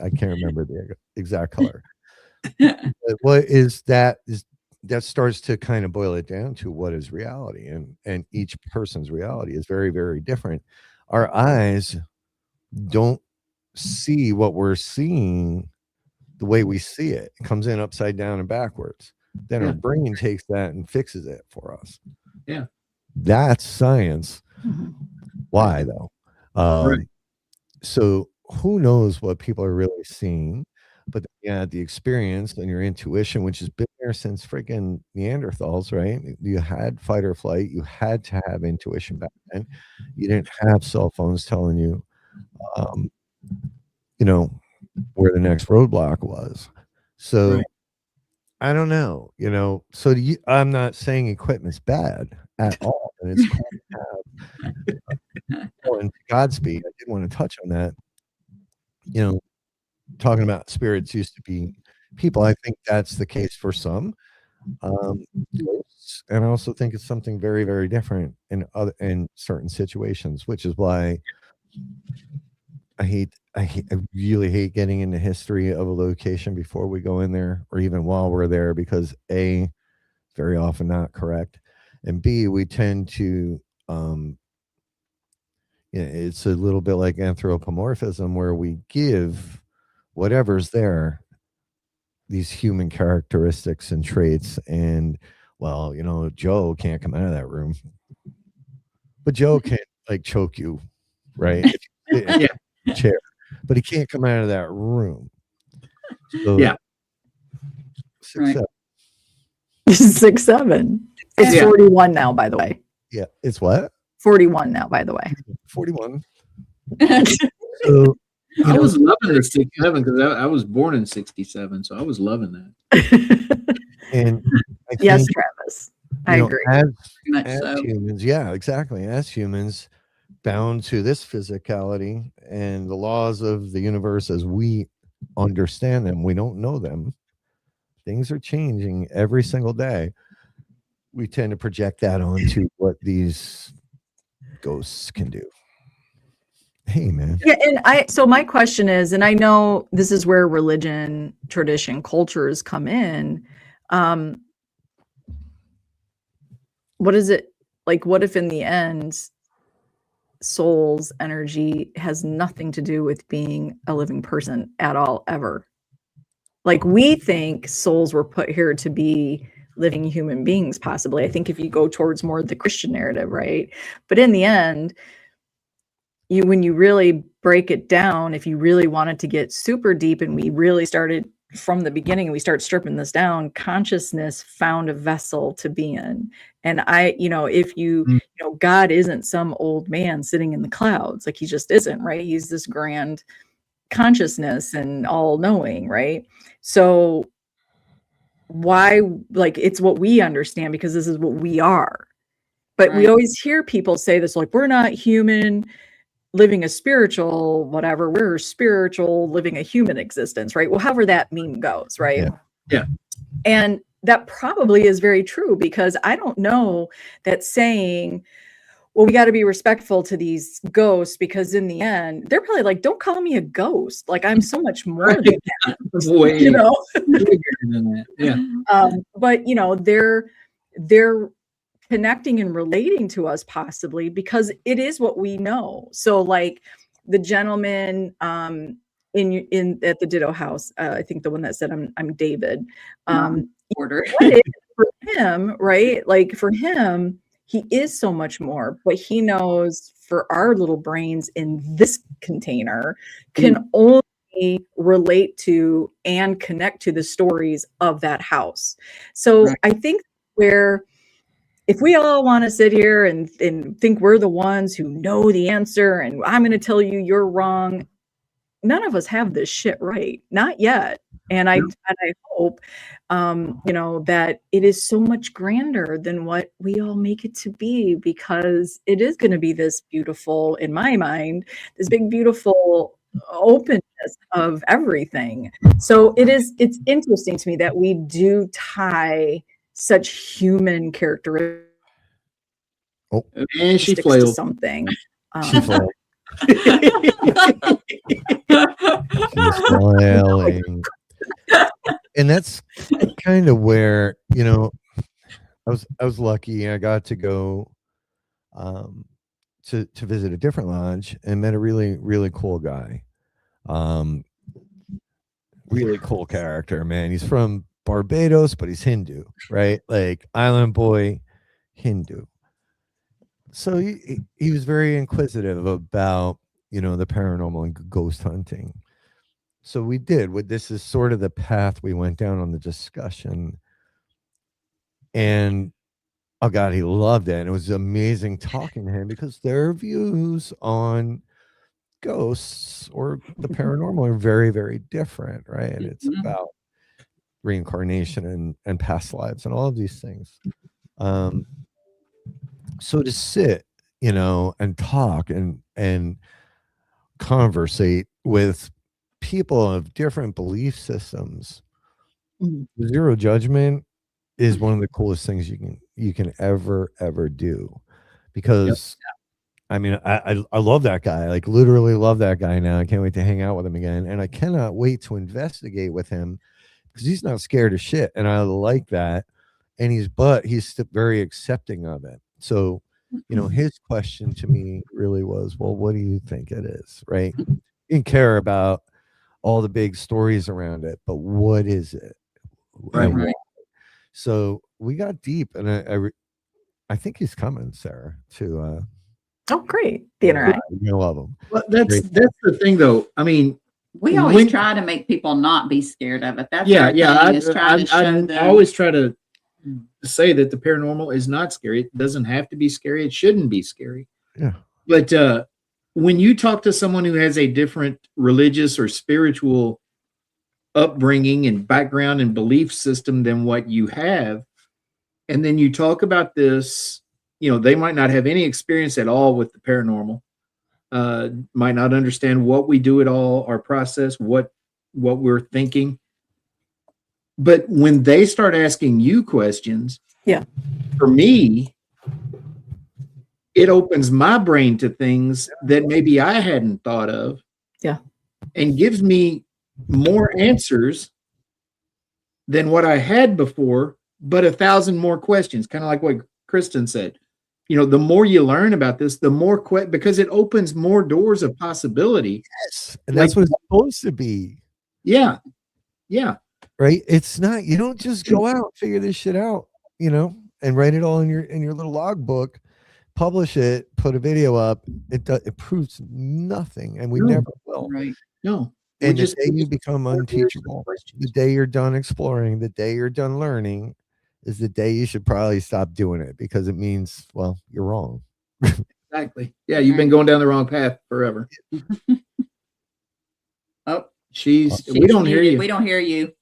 I can't remember the exact color. But what is that starts to kind of boil it down to what is reality, and each person's reality is very, very different. Our eyes don't see what we're seeing the way we see it. It comes in upside down and backwards. Then our brain takes that and fixes it for us. Yeah. That's science. Why though? Right. So who knows what people are really seeing? But yeah, the experience and your intuition, which has been there since freaking Neanderthals, right? You had fight or flight. You had to have intuition back then. You didn't have cell phones telling you, where the next roadblock was. So I don't know, So I'm not saying equipment's bad at all, and it's cool to have. And Godspeed, I did want to touch on that. Talking about spirits used to be people. I think that's the case for some. And I also think it's something very, very different in certain situations, which is why I really hate getting into history of a location before we go in there, or even while we're there, because A, very often not correct, and B, we tend to it's a little bit like anthropomorphism, where we give whatever's there these human characteristics and traits. And Joe can't come out of that room, but Joe can't choke you, right? Chair, but he can't come out of that room. So, 6'7". 6'7". It's 41 now, by the way. Yeah, it's what? 41 now, by the way. 41. So I was loving the 67 because I was born in 67, so I was loving that. And yes, Travis, I agree. As humans, yeah, exactly. As humans, bound to this physicality and the laws of the universe as we understand them, we don't know them. Things are changing every single day. We tend to project that onto what these ghosts can do. Hey, man. Yeah, and so my question is, and I know this is where religion, tradition, cultures come in. What is it like? What if in the end, soul's energy has nothing to do with being a living person at all, ever? Like, we think souls were put here to be living human beings, possibly. I think if you go towards more the Christian narrative, right? But in the end, when you really break it down, if you really wanted to get super deep, and we really started from the beginning, and we start stripping this down, consciousness found a vessel to be in. And if God isn't some old man sitting in the clouds, like he just isn't, right? He's this grand consciousness and all knowing, right? So why, it's what we understand, because this is what we are. But we always hear people say this, we're not human living a spiritual whatever, we're spiritual living a human existence, right? Well, however that meme goes, right? Yeah. And that probably is very true, because I don't know that saying, well, we got to be respectful to these ghosts, because in the end, they're probably like, don't call me a ghost. I'm so much more than that. Way than that. Yeah. But they're connecting and relating to us, possibly because it is what we know. So the gentleman in at the Ditto House, I think the one that said I'm David, order for him, right? For him, he is so much more, but he knows for our little brains in this container can only relate to and connect to the stories of that house. So I think where, if we all want to sit here and think we're the ones who know the answer, and I'm going to tell you you're wrong, none of us have this shit right. Not yet. And I hope, that it is so much grander than what we all make it to be, because it is going to be this beautiful, in my mind, this big, beautiful openness of everything. So it's interesting to me that we do tie such human characteristics and she to flailed something. She flailed. She's flailing. And that's kind of where, you know, I was lucky. I got to go to visit a different lodge and met a really, really cool guy. Really cool character, man. He's from Barbados, but he's Hindu, right? Like island boy, Hindu. So he was very inquisitive about, you know, the paranormal and ghost hunting. So we did. This is sort of the path we went down on the discussion. And oh God, he loved it. And it was amazing talking to him because their views on ghosts or the paranormal are very, very different, right? And it's about reincarnation and past lives and all of these things. So to sit, you know, and talk and conversate with people of different belief systems, zero judgment is one of the coolest things you can ever do, because I mean, I love that guy. Like literally love that guy now. I can't wait to hang out with him again. And I cannot wait to investigate with him because he's not scared of shit. And I like that. And he's very accepting of it. So, you know, his question to me really was, well, what do you think it is? Right. You didn't care about all the big stories around it, but what is it? right. So we got deep, and I think he's coming, Sarah, to oh great, the interact. You're gonna love him. Well, that's the thing, though. I mean, we always try to make people not be scared of it. That's I always try to say that the paranormal is not scary. It doesn't have to be scary. It shouldn't be scary. Yeah. But when you talk to someone who has a different religious or spiritual upbringing and background and belief system than what you have, and then you talk about this, you know, they might not have any experience at all with the paranormal, might not understand what we do at all, our process, what we're thinking. But when they start asking you questions, for me, it opens my brain to things that maybe I hadn't thought of. Yeah. And gives me more answers than what I had before, but 1,000 more questions, kind of like what Kristen said. You know, the more you learn about this, the more because it opens more doors of possibility. Yes. And that's what it's supposed to be. Yeah. Yeah. Right. It's not, you don't just go out, figure this shit out, you know, and write it all in your little logbook, publish it, put a video up. It proves nothing, and we never will. Right. No. And the day you become unteachable, the day you're done exploring, the day you're done learning is the day you should probably stop doing it, because it means, well, you're wrong. Exactly. Yeah, you've been going down the wrong path forever. We don't hear you. We don't hear you.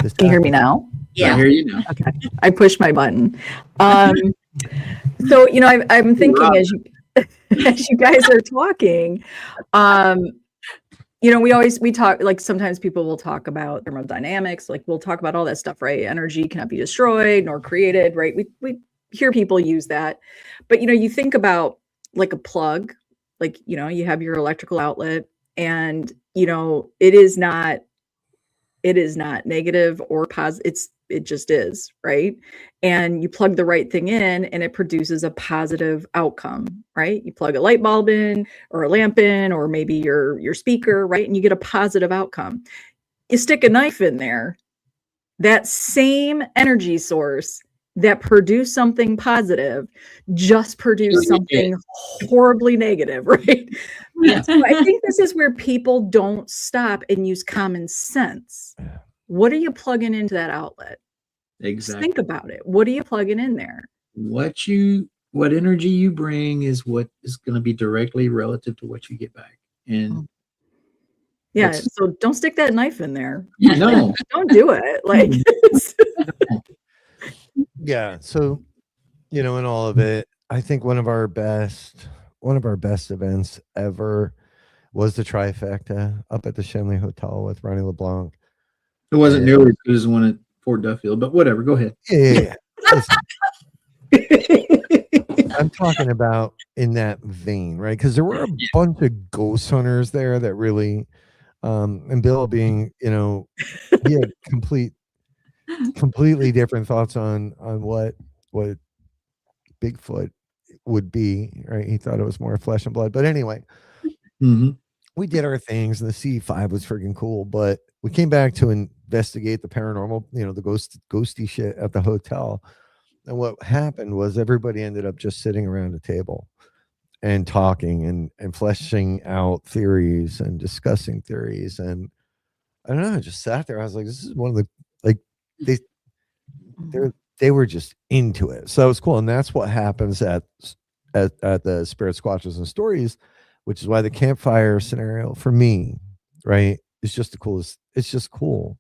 Can you hear me now? Yeah. I hear you now. Okay. I pushed my button. So, you know, I'm thinking as you guys are talking, you know, we talk, like sometimes people will talk about thermodynamics, like we'll talk about all that stuff, right? Energy cannot be destroyed nor created, right? We hear people use that. But, you know, you think about like a plug, like, you know, you have your electrical outlet, and, you know, it is not negative or positive. It just is, right? And you plug the right thing in and it produces a positive outcome, right? You plug a light bulb in or a lamp in, or maybe your speaker, right? And you get a positive outcome. You stick a knife in there, that same energy source that produced something positive just produced something horribly negative, right? Yeah. So I think this is where people don't stop and use common sense. What are you plugging into that outlet? Exactly. Just think about it. What are you plugging in there? What energy you bring is what is going to be directly relative to what you get back. And yeah, so don't stick that knife in there. No. Don't do it. Like yeah. So, you know, in all of it, I think one of our best events ever was the trifecta up at the Shenley Hotel with Ronnie LeBlanc. It wasn't nearly as good as the one at Fort Duffield, but whatever. Go ahead. Yeah. I'm talking about in that vein, right? Because there were a bunch of ghost hunters there that really, and Bill being, he had completely different thoughts on what Bigfoot would be, right? He thought it was more flesh and blood. But anyway, we did our things, and the C5 was freaking cool. But we came back to investigate the paranormal, the ghosty shit at the hotel. And what happened was everybody ended up just sitting around a table and talking and fleshing out theories and discussing theories. And I don't know, I just sat there. I was like, this is one of the, like, they were just into it. So that was cool. And that's what happens at the Spirit Squatches and Stories, which is why the campfire scenario for me, right, is just the coolest. It's just cool,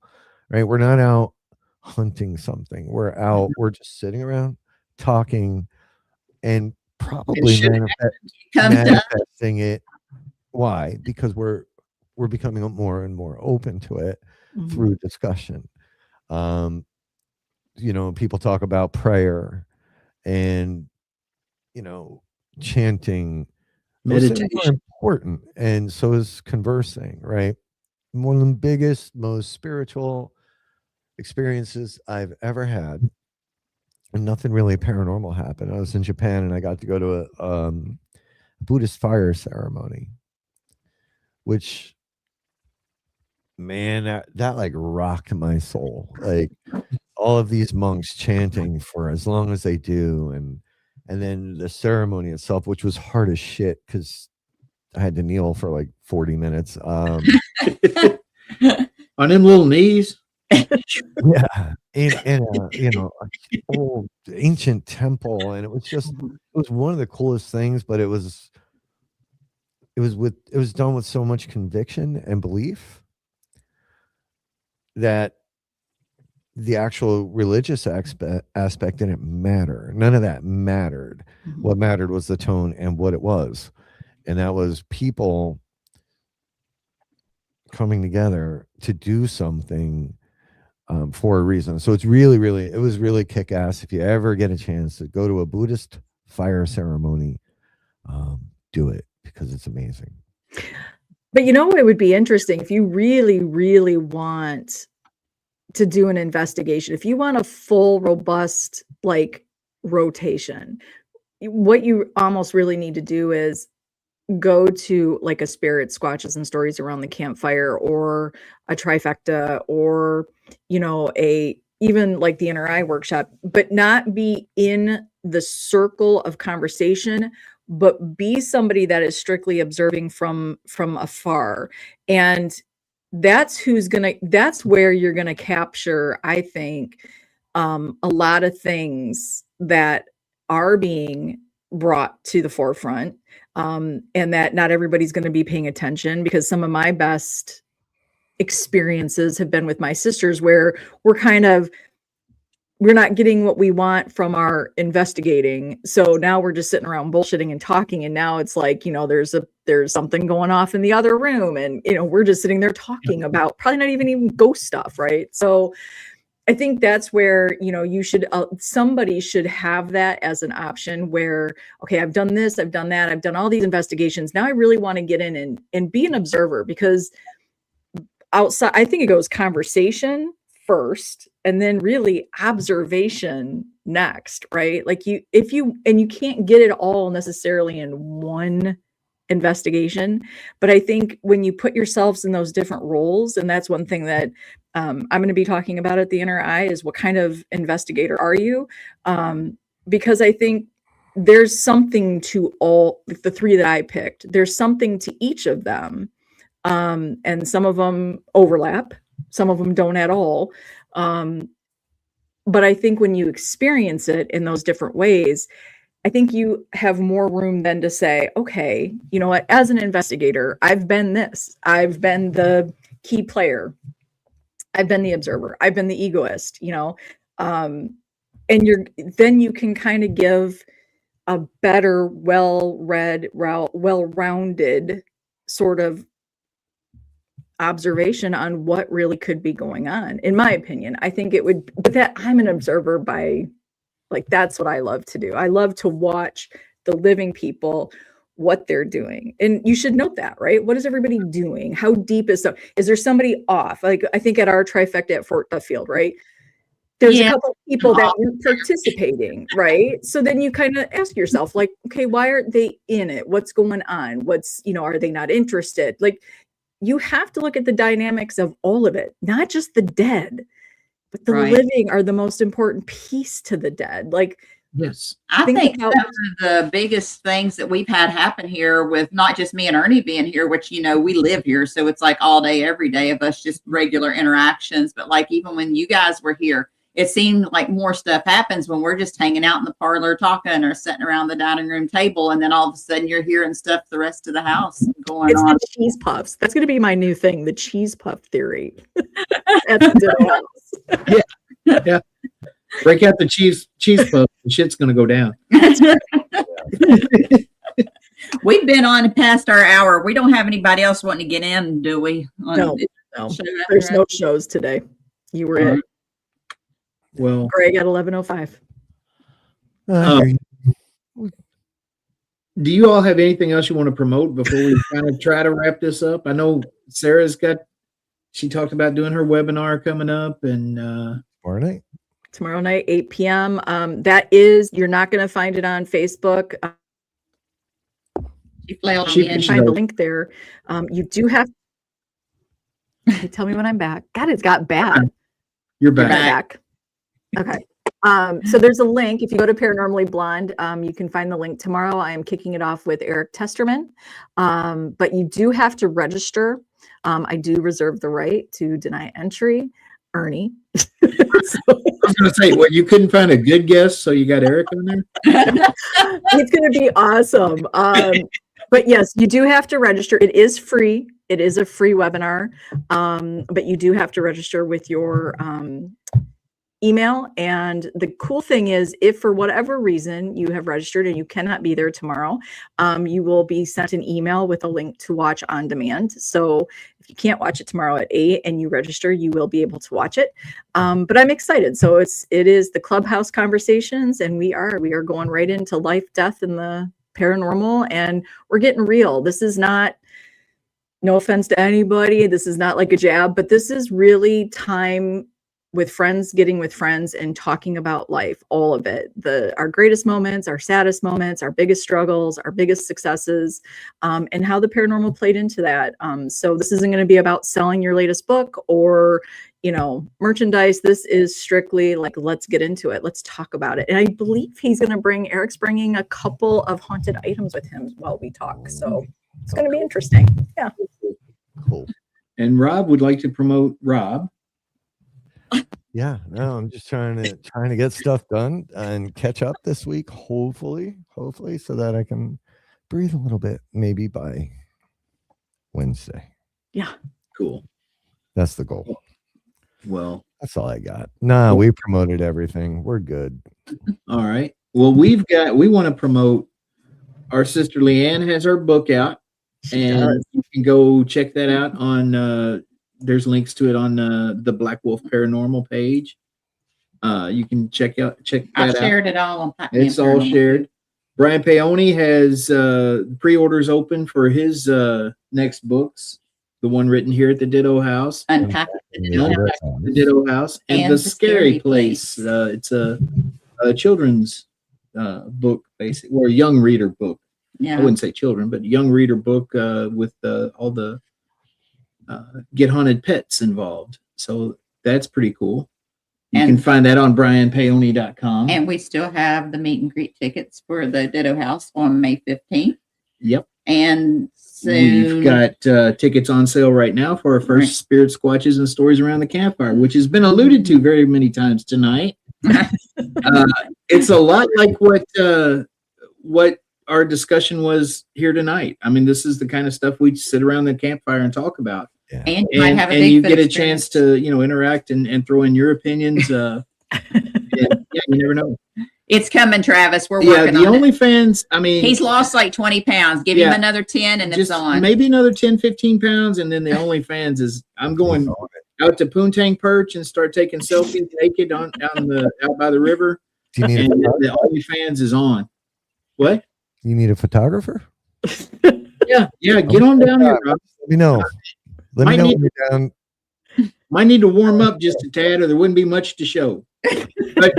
right? We're not out hunting something. We're just sitting around talking and probably manifesting it. Why? Because we're becoming more and more open to it through discussion. People talk about prayer and chanting. Meditation are important, and so is conversing, right? One of the biggest, most spiritual experiences I've ever had, and nothing really paranormal happened. I was in Japan and I got to go to a Buddhist fire ceremony, which, man, that like rocked my soul. Like all of these monks chanting for as long as they do, and then the ceremony itself, which was hard as shit because I had to kneel for like 40 minutes. On them little knees. Yeah, in a old ancient temple, and it was one of the coolest things. But it was done with so much conviction and belief that the actual religious aspect didn't matter. None of that mattered. What mattered was the tone and what it was, and that was people coming together to do something for a reason. So it's it was really kick-ass. If you ever get a chance to go to a Buddhist fire ceremony, do it, because it's amazing. But it would be interesting if you really, really want to do an investigation, if you want a full, robust, like, rotation, what you almost really need to do is go to like a Spirit Squatches and Stories around the campfire, or a trifecta, or even like the Inner Eye workshop, but not be in the circle of conversation, but be somebody that is strictly observing from afar. And that's where you're gonna capture, I think, a lot of things that are being brought to the forefront, and that not everybody's going to be paying attention, because some of my best experiences have been with my sisters, where we're not getting what we want from our investigating. So now we're just sitting around bullshitting and talking. And now it's like, there's something going off in the other room. And, we're just sitting there talking about probably not even ghost stuff. Right. So I think that's where, somebody should have that as an option where, okay, I've done this, I've done that, I've done all these investigations. Now I really want to get in and be an observer, because outside, I think it goes conversation first, and then really observation next, right? Like you can't get it all necessarily in one investigation, but I think when you put yourselves in those different roles, and that's one thing that I'm going to be talking about at the Inner Eye, is what kind of investigator are you? Because I think there's something to all the three that I picked. There's something to each of them, and some of them overlap, some of them don't at all. But I think when you experience it in those different ways, I think you have more room then to say, okay, you know what, as an investigator, I've been this, I've been the key player, I've been the observer, I've been the egoist, and then you can kind of give a better, well-read, well-rounded sort of observation on what really could be going on. In my opinion, I think it would, but that I'm an observer by, like, that's what I love to do. I love to watch the living people, what they're doing. And you should note that, right? What is everybody doing? How deep is there somebody off? Like, I think at our trifecta at Fort Duffield, right? There's a couple of people that aren't participating, right? So then you kind of ask yourself, like, okay, why aren't they in it? What's going on? What's, are they not interested? Like, you have to look at the dynamics of all of it, not just the dead, but the living are the most important piece to the dead. Like, yes, I think that's one of the biggest things that we've had happen here with not just me and Ernie being here, which, we live here. So it's like all day, every day of us, just regular interactions. But like, even when you guys were here, it seemed like more stuff happens when we're just hanging out in the parlor talking or sitting around the dining room table. And then all of a sudden you're hearing stuff the rest of the house going on. It's the cheese puffs. That's going to be my new thing, the cheese puff theory. At the Ditto House. Yeah. Break out the cheese puff. The shit's going to go down. We've been on past our hour. We don't have anybody else wanting to get in, do we? No. There's no shows today. You were in. Well, Greg at 11:05. Do you all have anything else you want to promote before we kind of try to wrap this up? I know Sarah's she talked about doing her webinar coming up and tomorrow night, 8 p.m. You're not going to find it on Facebook. You can find the link there. You do have. Tell me when I'm back. God, it's got bad. You're back. Okay. So there's a link. If you go to Paranormally Blonde, you can find the link tomorrow. I am kicking it off with Eric Testerman. But you do have to register. I do reserve the right to deny entry. Ernie. I was going to say, you couldn't find a good guest, so you got Eric on there? It's going to be awesome. But yes, you do have to register. It is free. It is a free webinar. But you do have to register with your email. And the cool thing is, if for whatever reason you have registered and you cannot be there tomorrow, you will be sent an email with a link to watch on demand. So if you can't watch it tomorrow at 8 and you register, you will be able to watch it. But I'm excited. So it is the Clubhouse Conversations, and we are going right into life, death, and the paranormal, and we're getting real. This is not, no offense to anybody, this is not like a jab, but this is really time with friends, getting with friends and talking about life, all of it, our greatest moments, our saddest moments, our biggest struggles, our biggest successes, and how the paranormal played into that. So this isn't going to be about selling your latest book or, merchandise. This is strictly like, let's get into it. Let's talk about it. And I believe Eric's bringing a couple of haunted items with him while we talk. So it's going to be interesting. Yeah. Cool. And Rob would like to promote Rob. Yeah, no, I'm just trying to get stuff done and catch up this week, hopefully, so that I can breathe a little bit, maybe by Wednesday. Yeah. Cool. That's the goal. Well, that's all I got. Nah, we promoted everything. We're good. All right. Well, we want to promote our sister Leanne has her book out, and you can go check that out on there's links to it on the Black Wolf Paranormal page. You can check that out. I shared it all on Packman. It's all shared. Brian Paoni has pre-orders open for his next books. The one written here at the Ditto House. Unpack the Ditto House. And the Scary Place. It's a children's book, basically, or a young reader book. Yeah. I wouldn't say children, but young reader book with all the Get Haunted Pets involved. So that's pretty cool. You can find that on brianpaoni.com. And we still have the meet and greet tickets for the Ditto House on May 15th. Yep. And soon we've got tickets on sale right now for our first Spirit Squatches and Stories Around the Campfire, which has been alluded to very many times tonight. It's a lot like what our discussion was here tonight. I mean, this is the kind of stuff we sit around the campfire and talk about. Yeah. And you might have a you get a chance to interact and throw in your opinions. You never know. It's coming, Travis. We're Yeah, working the on it. OnlyFans, I mean, He's lost like 20 pounds. Give him another 10 and it's on. Maybe another 10, 15 pounds. And then the OnlyFans is, I'm going out to Poontang Perch and start taking selfies naked out by the river. Do you need and the OnlyFans is on. What? You need a photographer? Yeah. Get on down here, Rob. Let me know. Let me know when you're down. Might need to warm up just a tad, or there wouldn't be much to show. But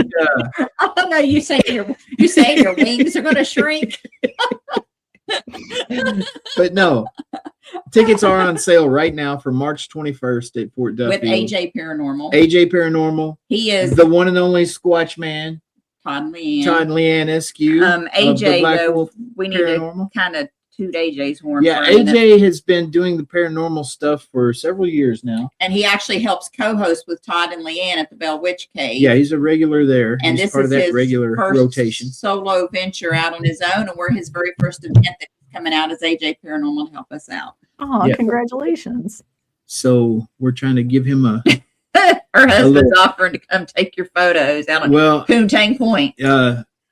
I don't know. You say your wings are going to shrink. But no, tickets are on sale right now for March 21st at Fort Duffield. With AJ Paranormal. AJ Paranormal. He is the one and only Squatch Man. Todd and Leanne Eskew. AJ, though, we need to kind of toot AJ's horn. Yeah, AJ has been doing the paranormal stuff for several years now. And he actually helps co-host with Todd and Leanne at the Bell Witch Cave. Yeah, he's a regular there. And he's this part is of that his regular first rotation. Solo venture out on his own, and we're his very first event that's coming out as AJ Paranormal to help us out. Oh, Congratulations. So we're trying to give him a... Her husband's offering to come take your photos out on Poontang Point.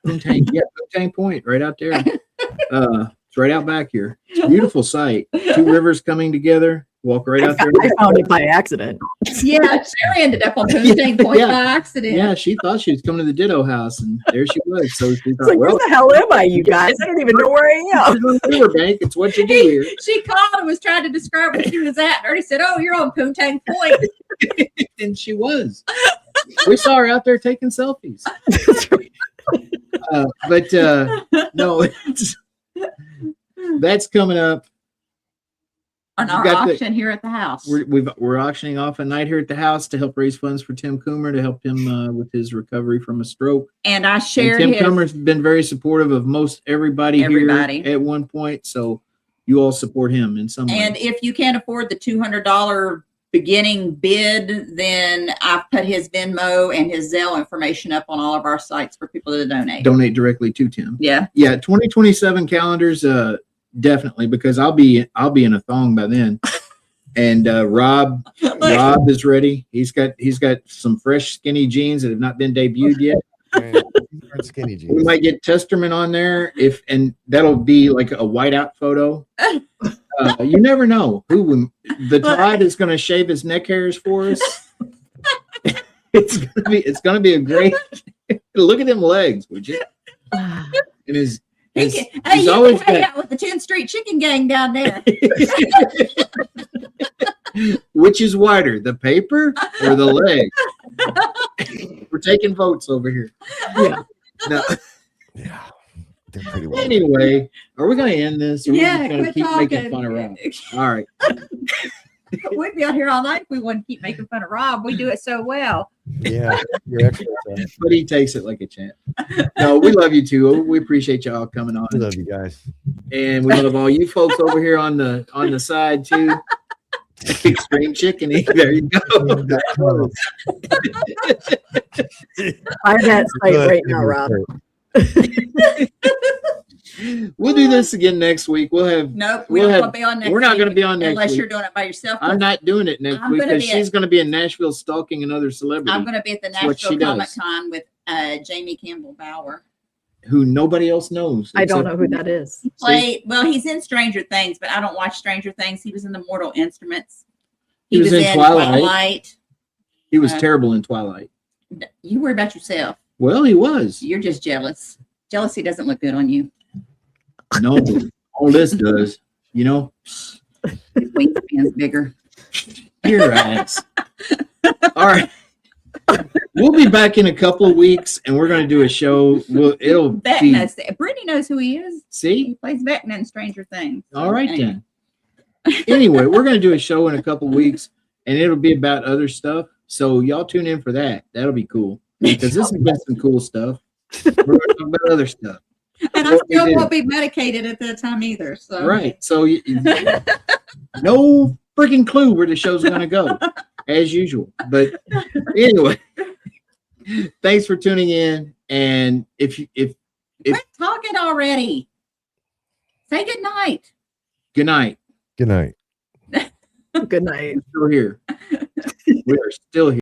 Poontang Point, right out there. It's right out back here. It's a beautiful sight. Two rivers coming together. Walk right out there. I found it by accident. Yeah, Sarah ended up on Poontang Point by accident. Yeah, she thought she was coming to the Ditto House, and there she was. So she thought, where the hell am I, you guys? I don't even know where I am. Riverbank. It's what you do here. She called and was trying to describe where she was at. And Ernie said, "Oh, you're on Poontang Point." And she was. We saw her out there taking selfies. No, that's coming up on our auction here at the house. We're auctioning off a night here at the house to help raise funds for Tim Coomer to help him with his recovery from a stroke. And I shared Tim Coomer's been very supportive of most everybody here at one point, so you all support him in some way. And if you can't afford the $200 beginning bid, then I've put his Venmo and his Zelle information up on all of our sites for people to donate directly to Tim. Yeah 2027 calendars, definitely, because I'll be in a thong by then. And Rob is ready. He's got some fresh skinny jeans that have not been debuted yet. Skinny jeans. We might get Testerman on there and that'll be like a whiteout photo. You never know who the Todd is going to shave his neck hairs for us. It's gonna be a great look at them legs, would you? And he's always hang out with the 10th Street Chicken Gang down there. Which is wider, the paper or the leg? We're taking votes over here. Yeah. No. Yeah. They're pretty well. Anyway, are we going to end this? Or Yeah, are we going to keep making fun of Rob? All right. We'd be out here all night if we wouldn't keep making fun of Rob. We do it so well. Yeah, you're excellent. But he takes it like a champ. No, we love you too. We appreciate y'all coming on. We love you guys, and we love all you folks over here on the side too. Extreme Chicken. There you go. I'm at site right now, Rob. We'll do this again next week. We'll have we're not going to be on next week. We're not going to be on next unless week. You're doing it by yourself. I'm not doing it next week because she's going to be in Nashville stalking another celebrity. I'm going to be at the Nashville Comic Con with Jamie Campbell Bower, who nobody else knows. I don't know who that is. Well, he's in Stranger Things, but I don't watch Stranger Things. He was in the Mortal Instruments. He was in Twilight. He was terrible in Twilight. You worry about yourself. Well, he was. You're just jealous. Jealousy doesn't look good on you. No, all this does, you know. Wingspan's bigger. Your ass. All right. We'll be back in a couple of weeks, and we're going to do a show. Brittany knows who he is. See? He plays Vecna in Stranger Things. All right, then. Anyway, we're going to do a show in a couple of weeks, and it'll be about other stuff. So y'all tune in for that. That'll be cool. Because this has been some cool stuff. We're going to talk about other stuff. And I still won't be medicated at that time either. So right. So no freaking clue where the show's going to go, as usual. But anyway, thanks for tuning in. And if quit talking already, say good night. Good night. Good night. Good night. We're still here. We are still here.